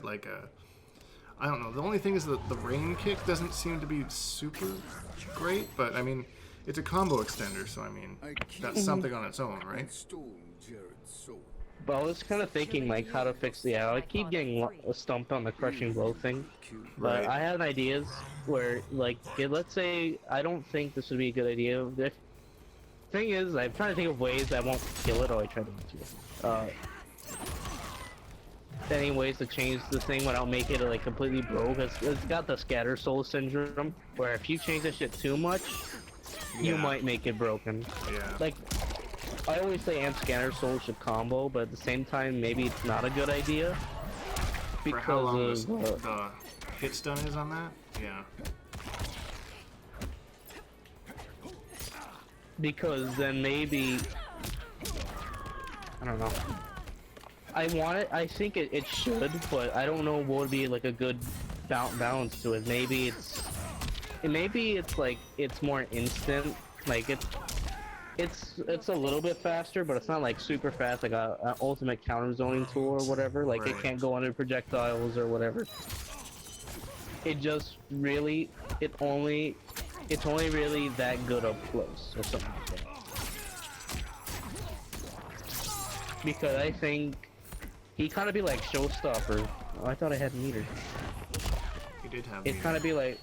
don't know. The only thing is that the rain kick doesn't seem to be super great, but I mean, It's a combo extender, so I mean, I that's something on its own, right? and stole Jared's soul. But I was kind of thinking like how to fix the I keep getting stumped on the crushing blow thing. But Right. I had ideas where, like, let's say I don't think this would be a good idea. The thing is, I'm trying to think of ways that won't kill it, or I try to any ways to change the thing without making it like completely broke. It's got the scatter soul syndrome, where if you change that shit too much, you Yeah. might make it broken. Yeah. Like, I always say amp scanner soul should combo, but at the same time, maybe it's not a good idea. For how long Because the hit stun is on that? Yeah. because then maybe I don't know. I think it should, but I don't know what would be like a good balance to it. Maybe it's like it's more instant. Like it's a little bit faster, but it's not like super fast, like a ultimate counter zoning tool or whatever. Like it Right. can't go under projectiles or whatever. It just really it's only really that good up close or something like that. Because I think he kind of be like Showstopper. Oh, I thought I had meter. You did have. It the- kind of be like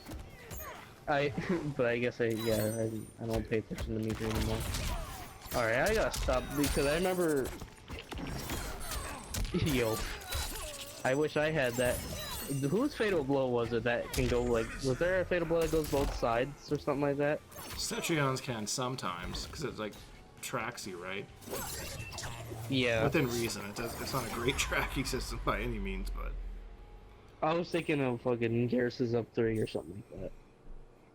but I guess I don't pay attention to meter anymore. All right, I gotta stop because I remember. Yo, I wish I had that. Whose fatal blow was it that can go like? Was there a fatal blow that goes both sides or something like that? Cetrions can sometimes, because it's like tracksy, right? Yeah. Within reason. It's not a great tracking system by any means, but. I was thinking of fucking Garrus's up 3 or something like that.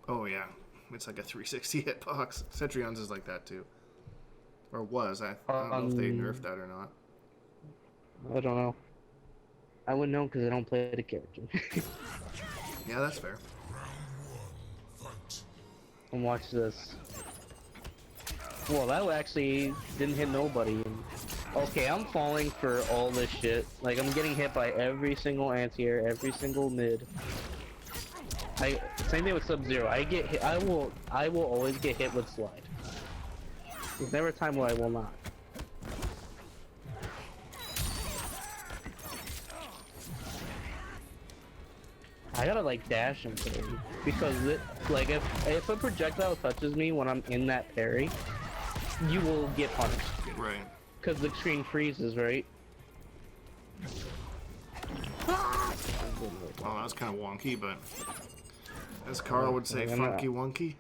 Oh yeah, it's like a 360 hitbox. Cetrions is like that too, or was. I don't know if they nerfed that or not. I don't know. I wouldn't know because I don't play the character. Yeah, that's fair. And watch this. Well, that actually didn't hit nobody. Okay, I'm falling for all this shit. Like, I'm getting hit by every single anti-air, every single mid. Same thing with Sub-Zero. I get hit. I will always get hit with slide. There's never a time where I will not. I gotta like dash into it because like if a projectile touches me when I'm in that parry, you will get punished. Right. Because the screen freezes, right? Well, that was kind of wonky, but as Carl would say, I'm funky wonky.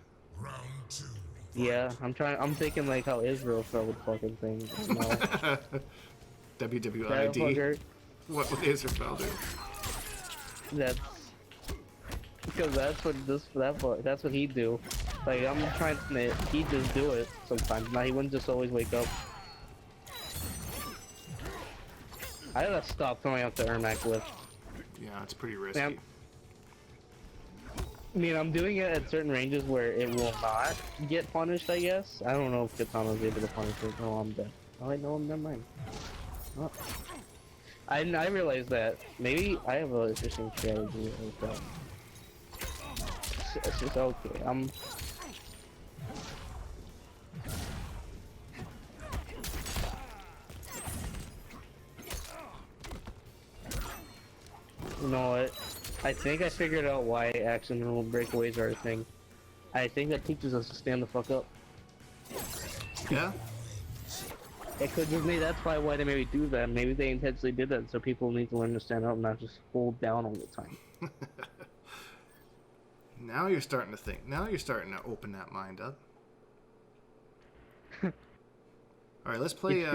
Yeah, I'm thinking like how Israel felt with fucking things. No. WWID. What would Israel do? That's because that's what he'd do. Like I'm trying to, he'd just do it sometimes. Now he wouldn't just always wake up. I gotta stop throwing out the Ermac whip. Yeah, it's pretty risky. Man, I mean, I'm doing it at certain ranges where it will not get punished, I guess. I don't know if Katana's able to punish it. Oh, I'm dead. Oh, wait, no, never mind. Oh. I realized that maybe I have an interesting strategy with that. It's just okay. You know what? I think I figured out why accidental breakaways are a thing. I think that teaches us to stand the fuck up. Yeah? It could just be that's probably why they maybe do that. Maybe they intentionally did that so people need to learn to stand up and not just hold down all the time. Now you're starting to think. Now you're starting to open that mind up. All right, let's play.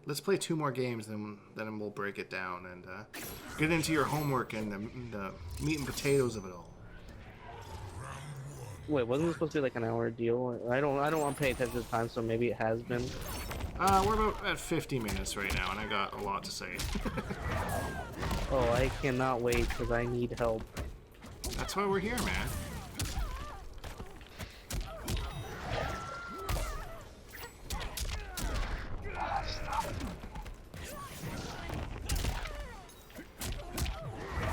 Let's play 2 more games, then we'll break it down and get into your homework and the meat and potatoes of it all. Wait, wasn't this supposed to be like an hour deal? I don't want to pay attention to time, so maybe it has been. We're about at 50 minutes right now, and I got a lot to say. Oh, I cannot wait because I need help. That's why we're here, man.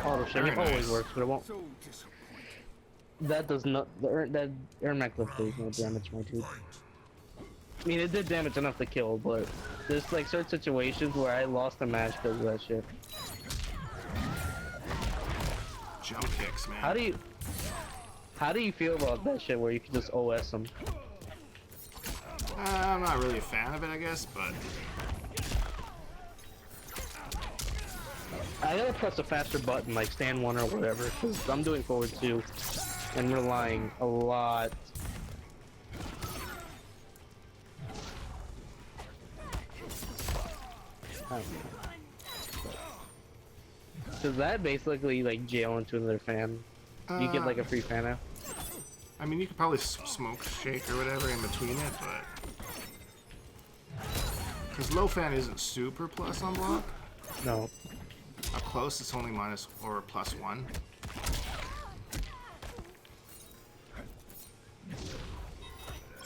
Oh, the shimmy Very always nice. works, but it won't. So disappointed. That does not that air mech lift does no damage, my dude. I mean, it did damage enough to kill, but there's like certain situations where I lost a match because of that shit. Jump kicks, man. How do you feel about that shit where you can just OS them? I'm not really a fan of it, I guess, but I gotta press a faster button, like stand 1 or whatever, because I'm doing forward 2 and relying a lot. Does that basically like jail into another fan? You get like a free fan now? I mean, you could probably smoke shake or whatever in between it, but because low fan isn't super plus on block. No. Up close, it's only minus or +1.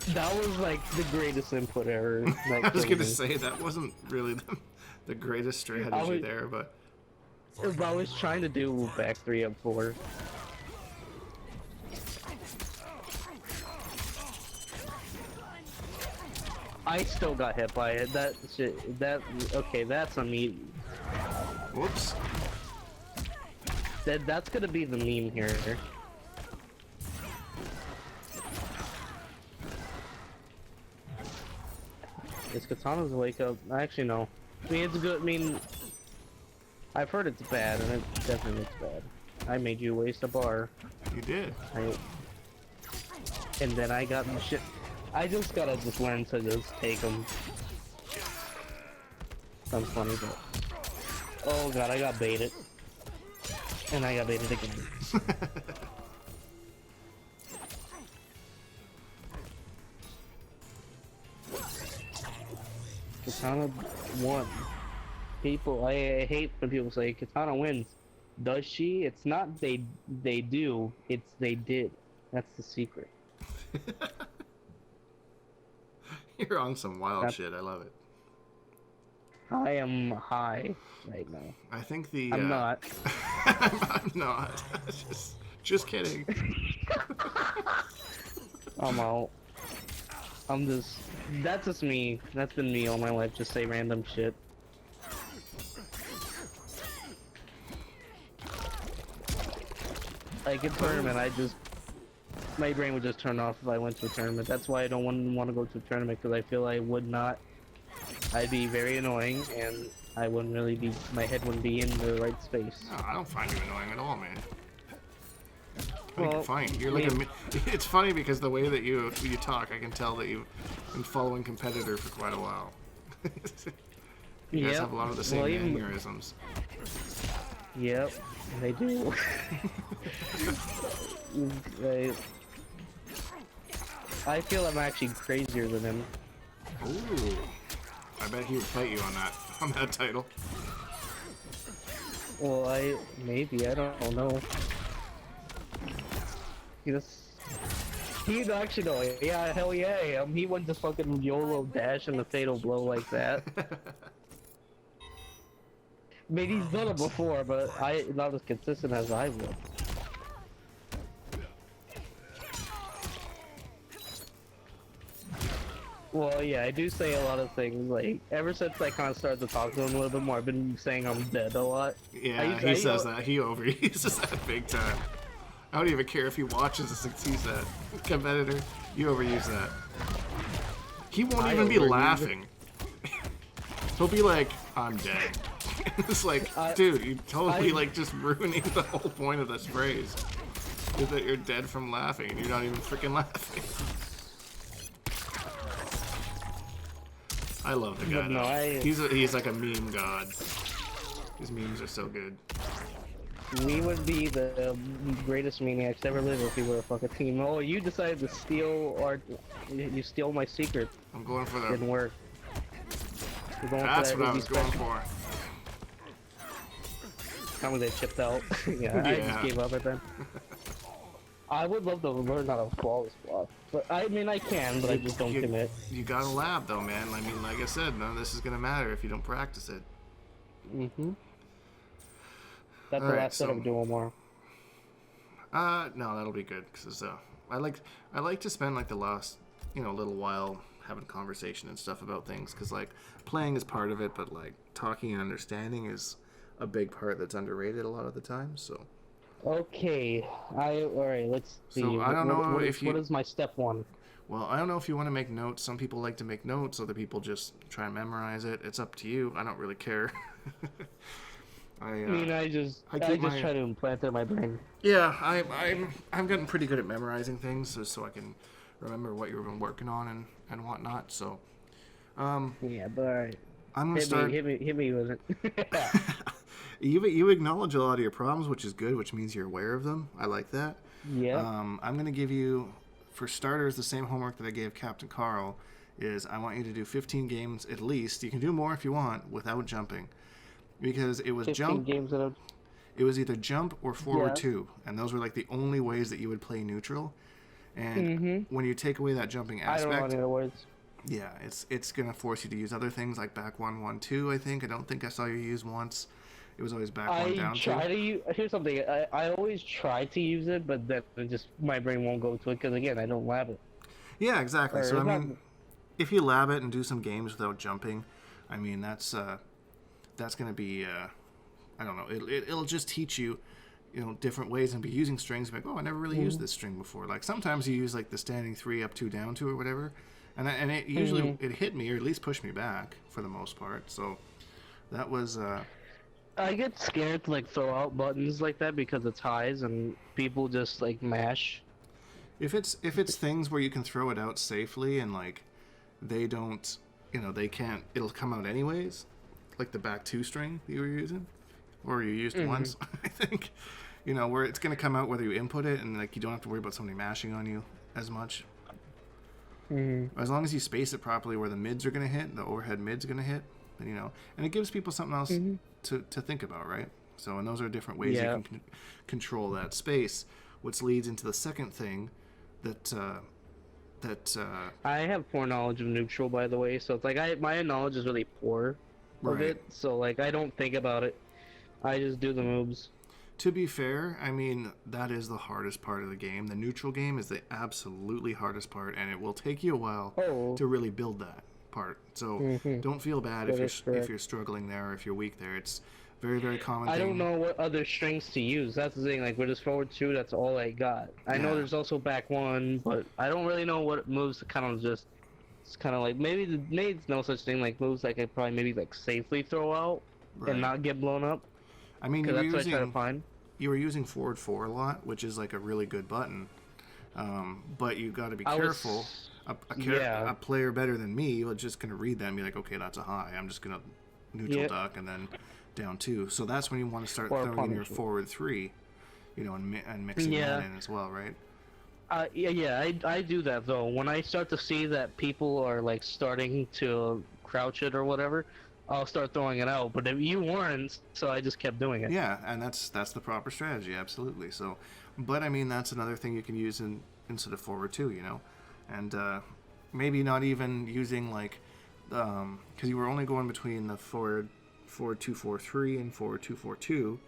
That was like the greatest input ever. I was gonna say that wasn't really the greatest strategy there, but I was trying to do back 3 up 4. I still got hit by it. That shit. Okay. That's a meme. whoops. That's gonna be the meme here. Is Katana's wake up? Actually, no. I mean, it's good. I mean, I've heard it's bad, and it definitely looks bad. I made you waste a bar. You did. And then I got shit. I just gotta learn to just take them. Sounds funny, but oh god, I got baited, and I got baited again. Katana won. People, I hate when people say Katana wins. Does she? It's not they do. It's they did. That's the secret. You're on some wild shit. I love it. I am high right now. I think the I'm not. I'm not. Just kidding. I'm out. I'm just. That's just me. That's been me all my life. Just say random shit. Like in tournament, my brain would just turn off if I went to a tournament. That's why I don't want to go to a tournament, because I feel I would not. I'd be very annoying, and I wouldn't really be. My head wouldn't be in the right space. No, I don't find you annoying at all, man. Well, you're fine. You're like it's funny because the way that you talk, I can tell that you've been following competitor for quite a while. You guys have a lot of the same mannerisms. Yep, they do. I feel I'm actually crazier than him. Ooh, I bet he would fight you on that title. Well, I don't know. He'd actually know. Yeah, hell yeah. He wouldn't just fucking YOLO dash and a fatal blow like that. I mean, he's done it before, but not as consistent as I would. Well, yeah, I do say a lot of things. Like, ever since I kind of started to talk to him a little bit more, I've been saying I'm dead a lot. Yeah, he says that. He overuses that big time. I don't even care if he watches this and sees that. Competitor, you overuse that. He won't even be laughing. He'll be like, I'm dead. It's like, dude, you totally like just ruining the whole point of this phrase. Is that you're dead from laughing and you're not even freaking laughing. I love the guy. No, he's like a meme god. His memes are so good. We would be the greatest maniacs ever lived if we were a fucking team. Oh, you decided to steal you steal my secret. I'm going for that. Didn't work. That's what I was going for. How was they chipped out? Yeah, I just gave up at them. I would love to learn how to flawless block, but I mean I can, but I just don't commit. You got a lab though, man. I mean, like I said, none of this is gonna matter if you don't practice it. Mm-hmm. That's the last set of dual more. No, that'll be good because I like to spend like the last little while having conversation and stuff about things because like playing is part of it, but like talking and understanding is a big part that's underrated a lot of the time. So. Okay, all right. Let's see. So I don't know what is my step one? Well, I don't know if you want to make notes. Some people like to make notes. Other people just try and memorize it. It's up to you. I don't really care. I just try to implant it in my brain. Yeah, I'm getting pretty good at memorizing things, so I can remember what you've been working on and whatnot. So, yeah, but all right. I'm gonna start. Hit me with it. You acknowledge a lot of your problems, which is good, which means you're aware of them. I like that. Yeah. I'm gonna give you, for starters, the same homework that I gave Captain Carl. Is I want you to do 15 games at least. You can do more if you want without jumping. Because it was 15 jump. games that It was either jump or forward 2, and those were like the only ways that you would play neutral. And when you take away that jumping aspect, I don't know any other words. Yeah, it's gonna force you to use other things like back 1, 1, 2. I think I don't think I saw you use once. It was always back 1 down 2. Here's something. I always try to use it, but then my brain won't go to it because again I don't lab it. Yeah, exactly. So I mean, if you lab it and do some games without jumping, I mean that's gonna be I don't know. It'll just teach you, different ways and be using strings. Like, oh, I never really used this string before. Like sometimes you use like the standing 3 up 2 down 2 or whatever, and it usually it hit me or at least pushed me back for the most part. So that was. I get scared to like throw out buttons like that because it's highs and people just like mash. If it's things where you can throw it out safely and like they don't, they can't. It'll come out anyways. Like the back 2 string that you were using, or you used once, I think, where it's going to come out whether you input it and like you don't have to worry about somebody mashing on you as much. As long as you space it properly where the mids are going to hit, the overhead mids are going to hit, then and it gives people something else to think about, right? So, and those are different ways you can control that space, which leads into the second thing that I have poor knowledge of neutral, by the way, so it's like my knowledge is really poor. Of it, so like I don't think about it. I just do the moves. To be fair, I mean that is the hardest part of the game. The neutral game is the absolutely hardest part, and it will take you a while to really build that part. So don't feel bad if you're struggling there or if you're weak there. It's very, very common. I don't know what other strings to use. That's the thing. Like with this forward 2, that's all I got. I know there's also back 1, but I don't really know what moves to kind of just. It's kind of like maybe it's no such thing like moves I could probably maybe like safely throw out and not get blown up. I mean, that's what I try to find. You were using forward 4 a lot, which is like a really good button. But you got to be careful. A player better than me is just going to read that and be like, okay, that's a high. I'm just going to neutral duck and then down 2. So that's when you want to start throwing in your forward 3, and mixing that in as well, right? I do that though. When I start to see that people are like starting to crouch it or whatever, I'll start throwing it out. But if you weren't, so I just kept doing it. Yeah, and that's the proper strategy, absolutely. So, but I mean that's another thing you can use instead of forward 2, and maybe not even using like because you were only going between the forward 2 4 3 and forward 2 4 2.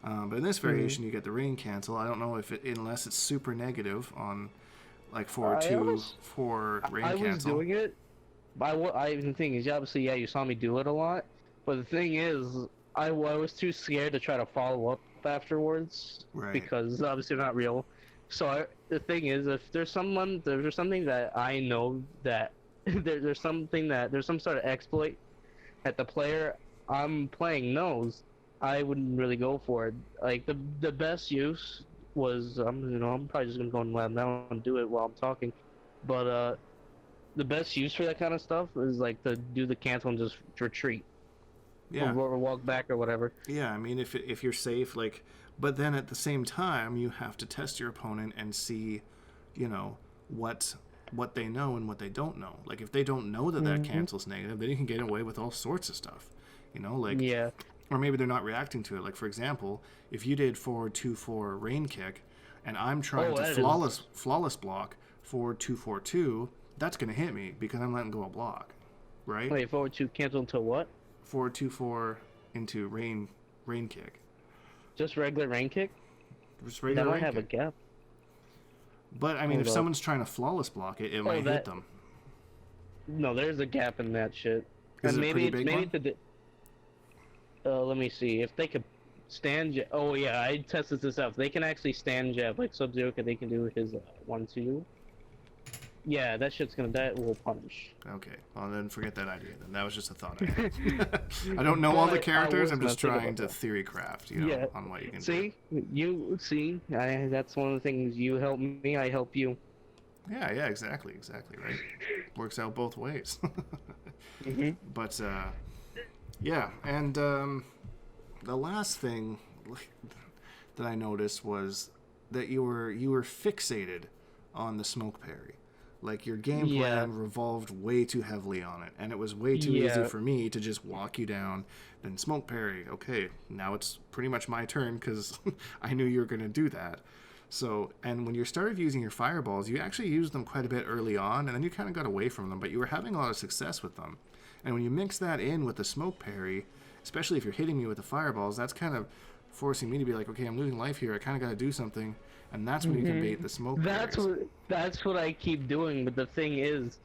But in this variation, you get the rain cancel. I don't know if unless it's super negative on like forward 2 for rain cancel. I was doing it. The thing is, obviously, you saw me do it a lot. But the thing is, I was too scared to try to follow up afterwards because obviously they're not real. So the thing is, if there's something that I know that there's some sort of exploit that the player I'm playing knows, I wouldn't really go for it. Like the best use was I'm probably just gonna go and lab now and do it while I'm talking, but the best use for that kind of stuff is like to do the cancel and just retreat, or walk back or whatever. Yeah, I mean if you're safe, like, but then at the same time you have to test your opponent and see, what they know and what they don't know. Like if they don't know that cancel's negative, then you can get away with all sorts of stuff, Or maybe they're not reacting to it. Like, for example, if you did forward 2 4 rain kick, and I'm trying to flawless block forward 2 4 2, that's going to hit me because I'm letting go a block, right? Wait, forward 2 cancel into what? Forward 2 4 into rain kick. Just regular rain kick? Just That regular might rain have a kick. gap. But I mean, if Hold up. someone's trying to flawless block it, it might hit them. No, there's a gap in that shit. Is And it a pretty maybe big one? let me see if they could stand jab. Oh yeah, I tested this out. They can actually stand jab like Sub-Zero. They can do his 1-2. Yeah, that will punish. Okay, well then forget that idea. Then that was just a thought. I had. I don't know all the But I characters. was I'm just gonna think trying about to that. theory craft, you know, Yeah. on what you can do. See, that's one of the things. You help me, I help you. Yeah, exactly, right. Works out both ways. But yeah, and the last thing that I noticed was that you were fixated on the smoke parry. Like your game plan revolved way too heavily on it, and it was way too easy for me to just walk you down, then smoke parry. Okay, now it's pretty much my turn because I knew you were going to do that. So, and when you started using your fireballs, you actually used them quite a bit early on, and then you kind of got away from them, but you were having a lot of success with them. And when you mix that in with the smoke parry, especially if you're hitting me with the fireballs, that's kind of forcing me to be like, okay, I'm losing life here. I kind of got to do something, and that's when you can bait the smoke parries. That's what I keep doing. But the thing is,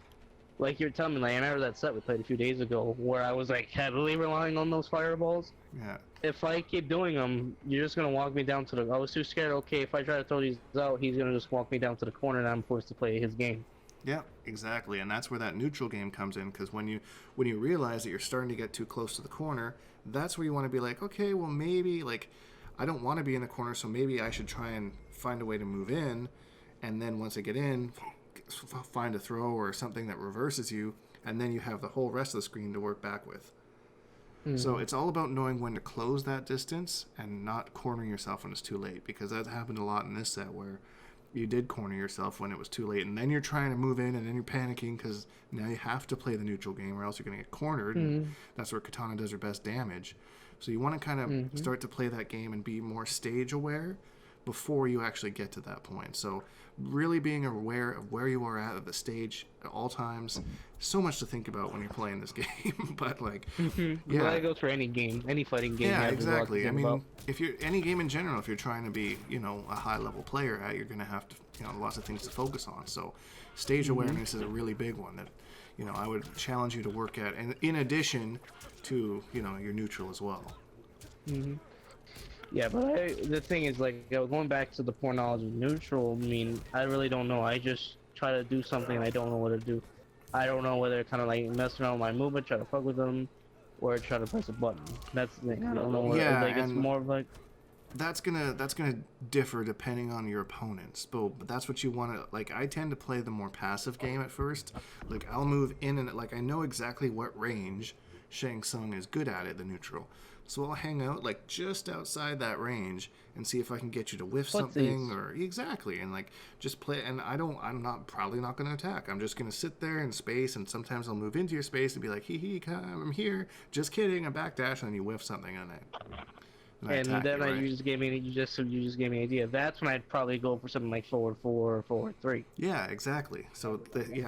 like you're telling me, like I remember that set we played a few days ago where I was like heavily relying on those fireballs. Yeah. If I keep doing them, you're just gonna walk me down to the. I was too scared. Okay, if I try to throw these out, he's gonna just walk me down to the corner, and I'm forced to play his game. Yeah, exactly, and that's where that neutral game comes in. Because when you realize that you're starting to get too close to the corner, that's where you want to be like, okay, well maybe like I don't want to be in the corner, so maybe I should try and find a way to move in, and then once I get in, find a throw or something that reverses you, and then you have the whole rest of the screen to work back with. So it's all about knowing when to close that distance and not cornering yourself when it's too late, because that happened a lot in this set where you did corner yourself when it was too late, and then you're trying to move in, and then you're panicking because now you have to play the neutral game or else you're going to get cornered, and that's where Katana does her best damage. So you want to kind of start to play that game and be more stage aware before you actually get to that point. So really being aware of where you are at the stage at all times. So much to think about when you're playing this game. But like, Well, that goes for any game, any fighting game. yeah, you have to exactly. I think mean, about. if you're any game in general, if you're trying to be, you know, a high level player at, you're going to have to, you know, lots of things to focus on. So stage awareness is a really big one that, you know, I would challenge you to work at, and in addition to, you know, your neutral as well. Yeah, but the thing is, like, going back to the poor knowledge of neutral, I mean, I really don't know. I just try to do something and I don't know what to do. I don't know whether kind of like mess around with my movement, try to fuck with them, or try to press a button. That's the thing. I don't know. Yeah, Like, it's and more of like. That's gonna differ depending on your opponents, but that's what you want to like. I tend to play the more passive game at first. Like I'll move in and like I know exactly what range Shang Tsung is good at the neutral, so I'll hang out like just outside that range and see if I can get you to whiff something or exactly, and like just play. And I'm not probably not going to attack. I'm just going to sit there in space, and sometimes I'll move into your space and be like, hee, I'm here. Just kidding. I backdash, and then you whiff something, and And then you just gave me you just gave me an idea. That's when I'd probably go for something like forward 4 or forward 3. Yeah, exactly. So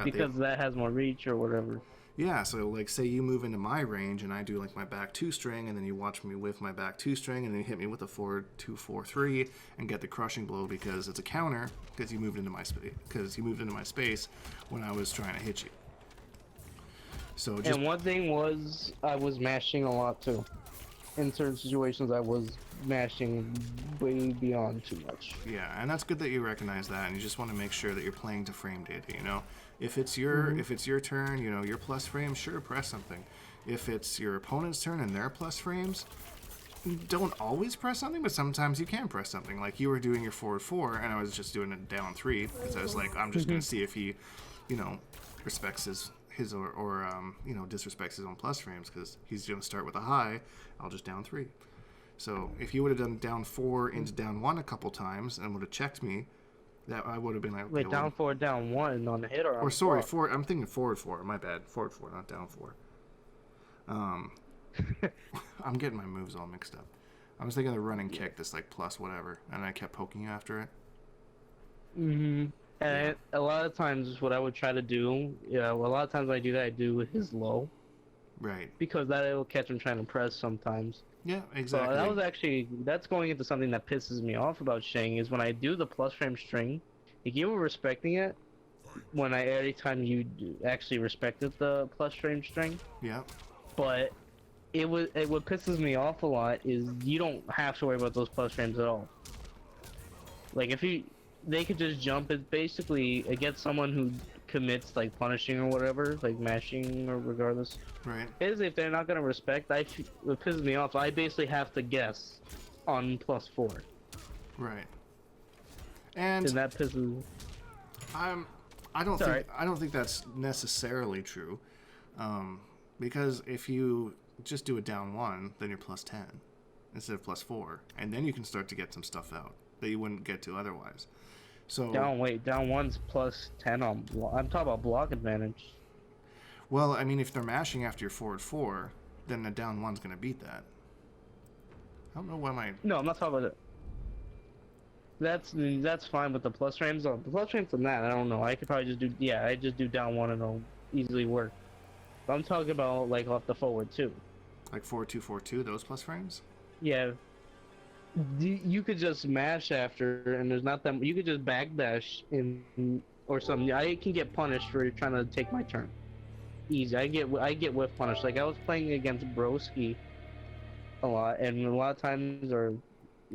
because that has more reach or whatever. Yeah, so like say you move into my range and I do like my back 2 string, and then you watch me with my back 2 string, and then you hit me with a forward 2 4 3 and get the crushing blow because it's a counter because you moved into my space when I was trying to hit you. So just And one thing was I was mashing a lot too. In certain situations, I was mashing way beyond too much. yeah, and that's good that you recognize that, and you just want to make sure that you're playing to frame data. You know, if it's your turn, you know, your plus frame, sure, press something. If it's your opponent's turn and their plus frames, don't always press something, but sometimes you can press something. Like you were doing your forward 4, and I was just doing it down 3 because I was like, I'm just gonna see if he, you know, respects his or you know, disrespects his own plus frames because he's gonna start with a high. I'll just down 3. So if you would have done down 4 into down 1 a couple times and would have checked me, that I would have been like, Wait, down 4, down 1 on the hit or on or sorry, the 4. I'm thinking forward 4. My bad, forward 4, not down 4. I'm getting my moves all mixed up. I was thinking of the running kick, this like plus whatever, and I kept poking you after it. And a lot of times, what I would try to do, a lot of times when I do that, I do his low. Right. because that will catch him trying to press sometimes. Yeah, So exactly. that was actually, that's going into something that pisses me off about Shang, is when I do the plus frame string, like you were respecting it when every time you actually respected the plus frame string, Yeah. but what pisses me off a lot is you don't have to worry about those plus frames at all. Like they could just jump it basically against someone who commits like punishing or whatever, like mashing or regardless. Right. Is if they're not gonna respect, what pisses me off, I basically have to guess on +4, Right. And and that pisses. I don't Sorry. think that's necessarily true, because if you just do a down 1, then you're +10 instead of +4, and then you can start to get some stuff out that you wouldn't get to otherwise. So Down 1's +10 on. I'm talking about block advantage. well, I mean, if they're mashing after your forward 4, then the down 1's going to beat that. I don't know why my No, I'm not talking about it. That's fine with the plus frames. The plus frames on that, I don't know. I could probably just do I just do down 1 and it'll easily work. But I'm talking about like off the forward too. like 4-2-4-2, those plus frames. Yeah. You could just mash after, and there's not that. You could just backdash in or something. I can get punished for trying to take my turn. Easy. I get whiff punished. Like I was playing against Broski a lot, and a lot of times, I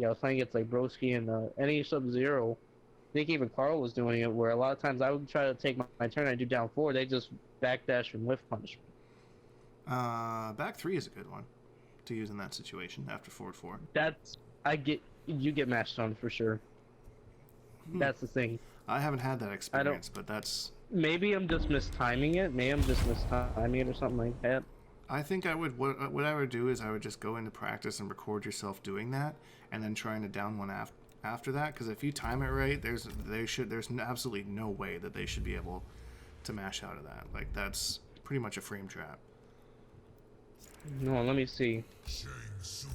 was playing against like Broski and any Sub-Zero. I think even Carl was doing it, where a lot of times I would try to take my turn. I do down 4. They just backdash and whiff punish me. Back 3 is a good one to use in that situation after forward 4. You get matched on for sure. That's the thing. I haven't had that experience, but that's. Maybe I'm just mistiming it. Maybe I'm just mistiming it or something like that. I think I would. What I would do is I would just go into practice and record yourself doing that, and then trying to down 1 after that. Because if you time it right, there's absolutely no way that they should be able to mash out of that. Like that's pretty much a frame trap. No, let me see. Shang Tsung.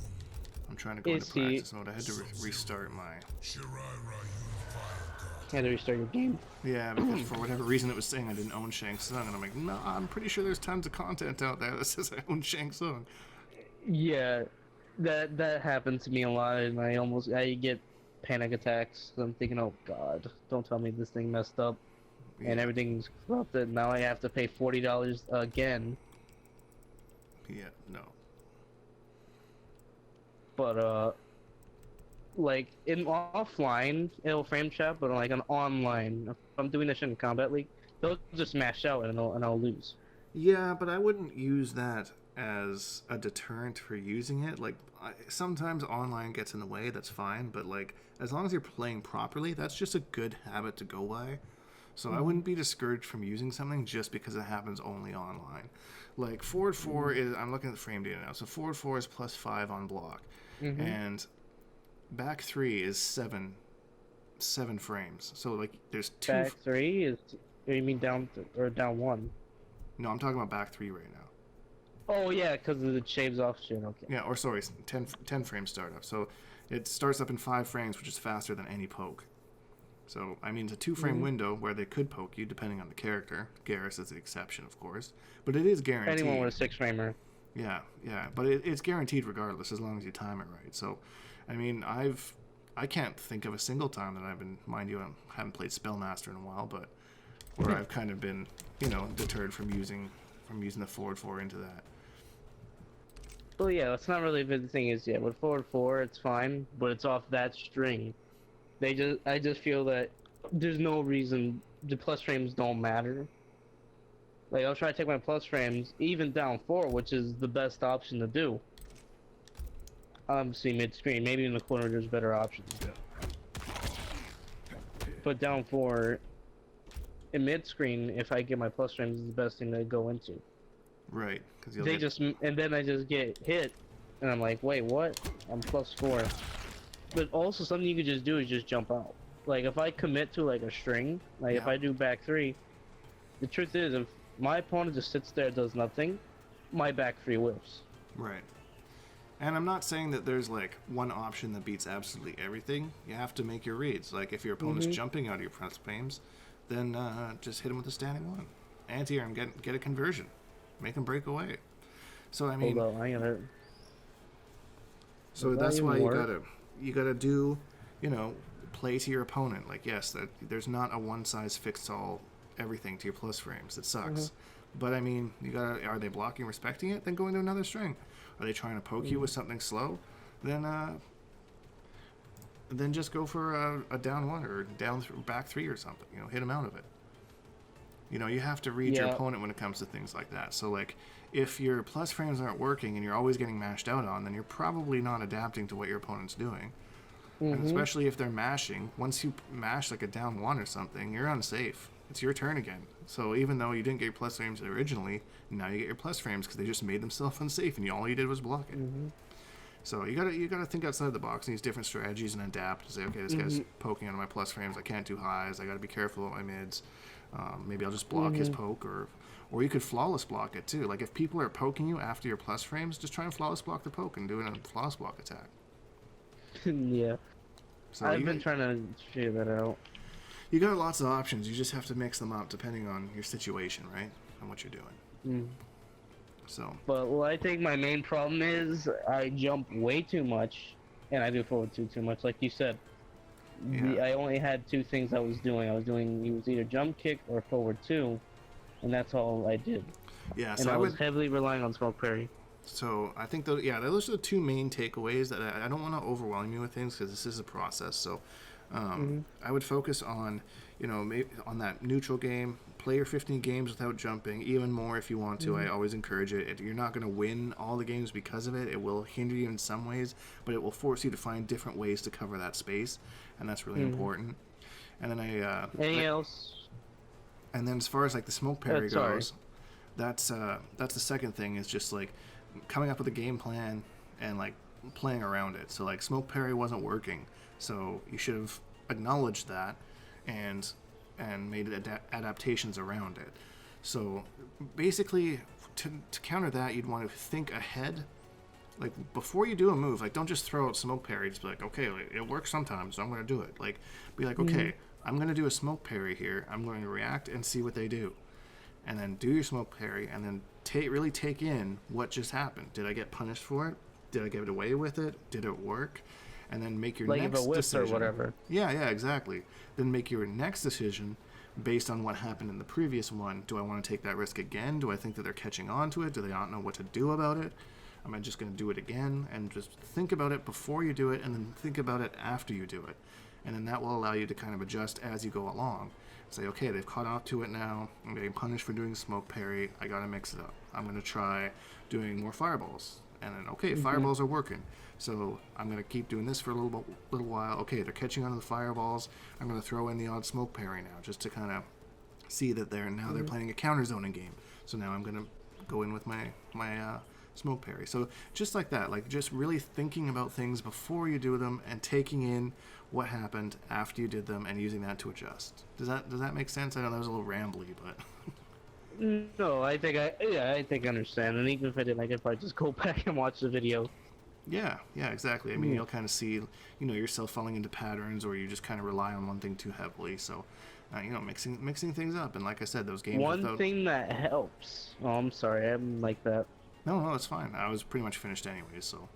I'm trying to go into practice mode. I had to restart my. You had to restart your game. Yeah, because for whatever reason it was saying I didn't own Shang Tsung, and I'm like, no, I'm pretty sure there's tons of content out there that says I own Shang Tsung. Yeah, that happened to me a lot, and I get panic attacks. I'm thinking, oh god, don't tell me this thing messed up, and everything's corrupted. Now I have to pay $40 again. Yeah, no. But like in offline, it'll frame trap, but like on online, if I'm doing this shit in Combat League, they'll just smash out and I'll lose. Yeah, but I wouldn't use that as a deterrent for using it. Like, sometimes online gets in the way, that's fine, but like, as long as you're playing properly, that's just a good habit to go by. So I wouldn't be discouraged from using something just because it happens only online. Like, forward 4 is, I'm looking at the frame data now, so forward 4 is +5 on block, and back 3 is 7 frames. So, like, there's 2... Back 3 is, you mean down 1? No, I'm talking about back 3 right now. Oh yeah, because it shaves off shit, okay. Yeah, or sorry, 10 frame startup. So it starts up in 5 frames, which is faster than any poke. So, I mean, it's a 2-frame window where they could poke you, depending on the character. Garrus is the exception, of course. But it is guaranteed. Anyone with a 6-framer. Yeah. But it's guaranteed regardless, as long as you time it right. So, I mean, I can't think of a single time that I've been, mind you, I haven't played Spellmaster in a while, but where I've kind of been, deterred from using the forward 4 into that. Well, yeah, that's not really the thing is, with forward 4, it's fine, but it's off that string. I just feel that there's no reason the plus frames don't matter. Like, I'll try to take my plus frames, even down 4, which is the best option to do. Obviously, mid-screen. Maybe in the corner there's better options. But down 4, in mid-screen, if I get my plus frames, is the best thing to go into. Right. And then I just get hit, and I'm like, wait, what? I'm +4. But also, something you could just do is just jump out. Like, if I commit to, like, a string, like, if I do back 3, the truth is, if my opponent just sits there and does nothing, my back 3 whiffs. Right. And I'm not saying that there's, like, one option that beats absolutely everything. You have to make your reads. Like, if your opponent's jumping out of your press frames, then just hit him with a standing 1. Anti-arm, get a conversion. Make him break away. So I mean, Hold up, I gotta. so Does that that's why even you work? gotta do, play to your opponent. Like yes, that there's not a one size fits all everything to your plus frames. It sucks. But I mean, are they blocking, respecting it? Then go into another string. Are they trying to poke you with something slow? Then just go for a down one or back three or something. Hit them out of it. You have to read your Yeah. opponent when it comes to things like that. So like, if your plus frames aren't working and you're always getting mashed out on, then you're probably not adapting to what your opponent's doing. And especially if they're mashing, once you mash like a down one or something, you're unsafe. It's your turn again. So even though you didn't get your plus frames originally, now you get your plus frames because they just made themselves unsafe, and all you did was block it. So you gotta think outside the box and use different strategies and adapt and say, okay, this guy's poking out of my plus frames. I can't do highs. I gotta be careful with my mids. Maybe I'll just block his poke, or you could flawless block it too. Like if people are poking you after your plus frames, just try and flawless block the poke and do a flawless block attack. Yeah. So I've been trying to figure that out. You got lots of options. You just have to mix them up depending on your situation, right? And what you're doing. So. But what I think my main problem is I jump way too much, and I do forward too much. Like you said, Yeah. I only had two things I was doing. It was either jump kick or forward two, and that's all I did. Yeah. And So I I was would. heavily relying on smoke parry. So I think those are the two main takeaways. That I don't want to overwhelm you with things because this is a process. So I would focus on, maybe on that neutral game. Play your 15 games without jumping, even more if you want to. I always encourage it. You're not going to win all the games because of it. It will hinder you in some ways, but it will force you to find different ways to cover that space, and that's really important. And then Anything else? and then as far as like the smoke parry sorry. goes, that's the second thing is just like coming up with a game plan and like playing around it. So like smoke parry wasn't working, so you should have acknowledged that and made adaptations around it. So basically, to counter that, you'd want to think ahead. Like before you do a move, like don't just throw out smoke parry. Just be like, okay, it works sometimes, so I'm going to do it. Like be like, okay, I'm going to do a smoke parry here. I'm going to react and see what they do, and then do your smoke parry, and then really take in what just happened. Did I get punished for it? Did I get away with it? Did it work? And then make your Like next if it whiffs decision. or whatever. Yeah, exactly. Then make your next decision based on what happened in the previous one. Do I want to take that risk again? Do I think that they're catching on to it? Do they not know what to do about it? Am I just going to do it again? And just think about it before you do it, and then think about it after you do it. And then that will allow you to kind of adjust as you go along. Say, okay, they've caught on to it now. I'm getting punished for doing smoke parry. I got to mix it up. I'm going to try doing more fireballs. And then, okay, fireballs are working. So I'm going to keep doing this for a little while. Okay, they're catching on to the fireballs. I'm going to throw in the odd smoke parry now, just to kind of see that they're playing a counter zoning game. So now I'm going to go in with my smoke parry. So just like that, like just really thinking about things before you do them and taking in what happened after you did them and using that to adjust. Does that make sense? I know that was a little rambly, but No, I think I understand. And even if I didn't, I could probably just go back and watch the video. yeah, exactly. I mean, you'll kind of see, yourself falling into patterns, or you just kind of rely on one thing too heavily. So, mixing things up. And like I said, those games. One thing that helps. Oh, I'm sorry, I'm like that. No, it's fine. I was pretty much finished anyways. So.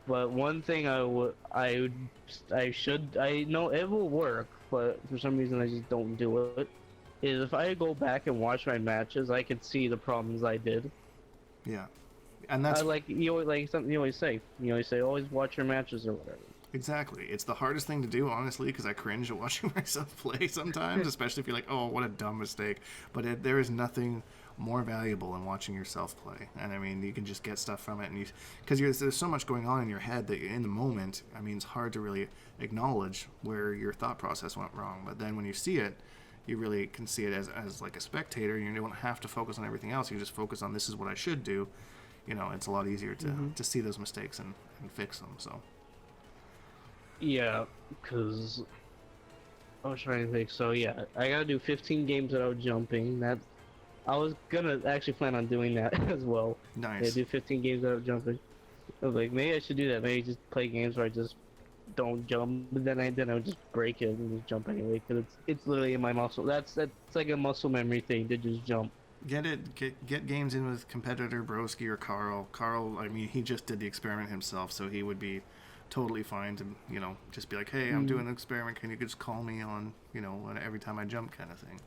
But one thing I know it will work, but for some reason I just don't do it. Is if I go back and watch my matches, I can see the problems I did. Yeah, and that's something you always say. You always say, always watch your matches or whatever. exactly. It's the hardest thing to do, honestly, because I cringe at watching myself play sometimes, especially if you're like, oh, what a dumb mistake. But there is nothing more valuable in watching yourself play. And I mean, you can just get stuff from it, and because there's so much going on in your head that in the moment, I mean, it's hard to really acknowledge where your thought process went wrong. But then when you see it, you really can see it as like a spectator. You don't have to focus on everything else. You just focus on, this is what I should do. It's a lot easier to see those mistakes and fix them. So. Yeah, because I was trying to think. So yeah, I gotta do 15 games without jumping. I was gonna actually plan on doing that as well. Nice. Yeah, do 15 games without jumping. I was like, maybe I should do that. Maybe just play games where I just don't jump, but then I would just break it and just jump anyway, because it's literally in my muscle. That's like a muscle memory thing to just jump. Get games in with competitor Broski or Carl. Carl, I mean, he just did the experiment himself, so he would be totally fine to, just be like, hey, I'm doing an experiment. Can you just call me on, every time I jump kind of thing.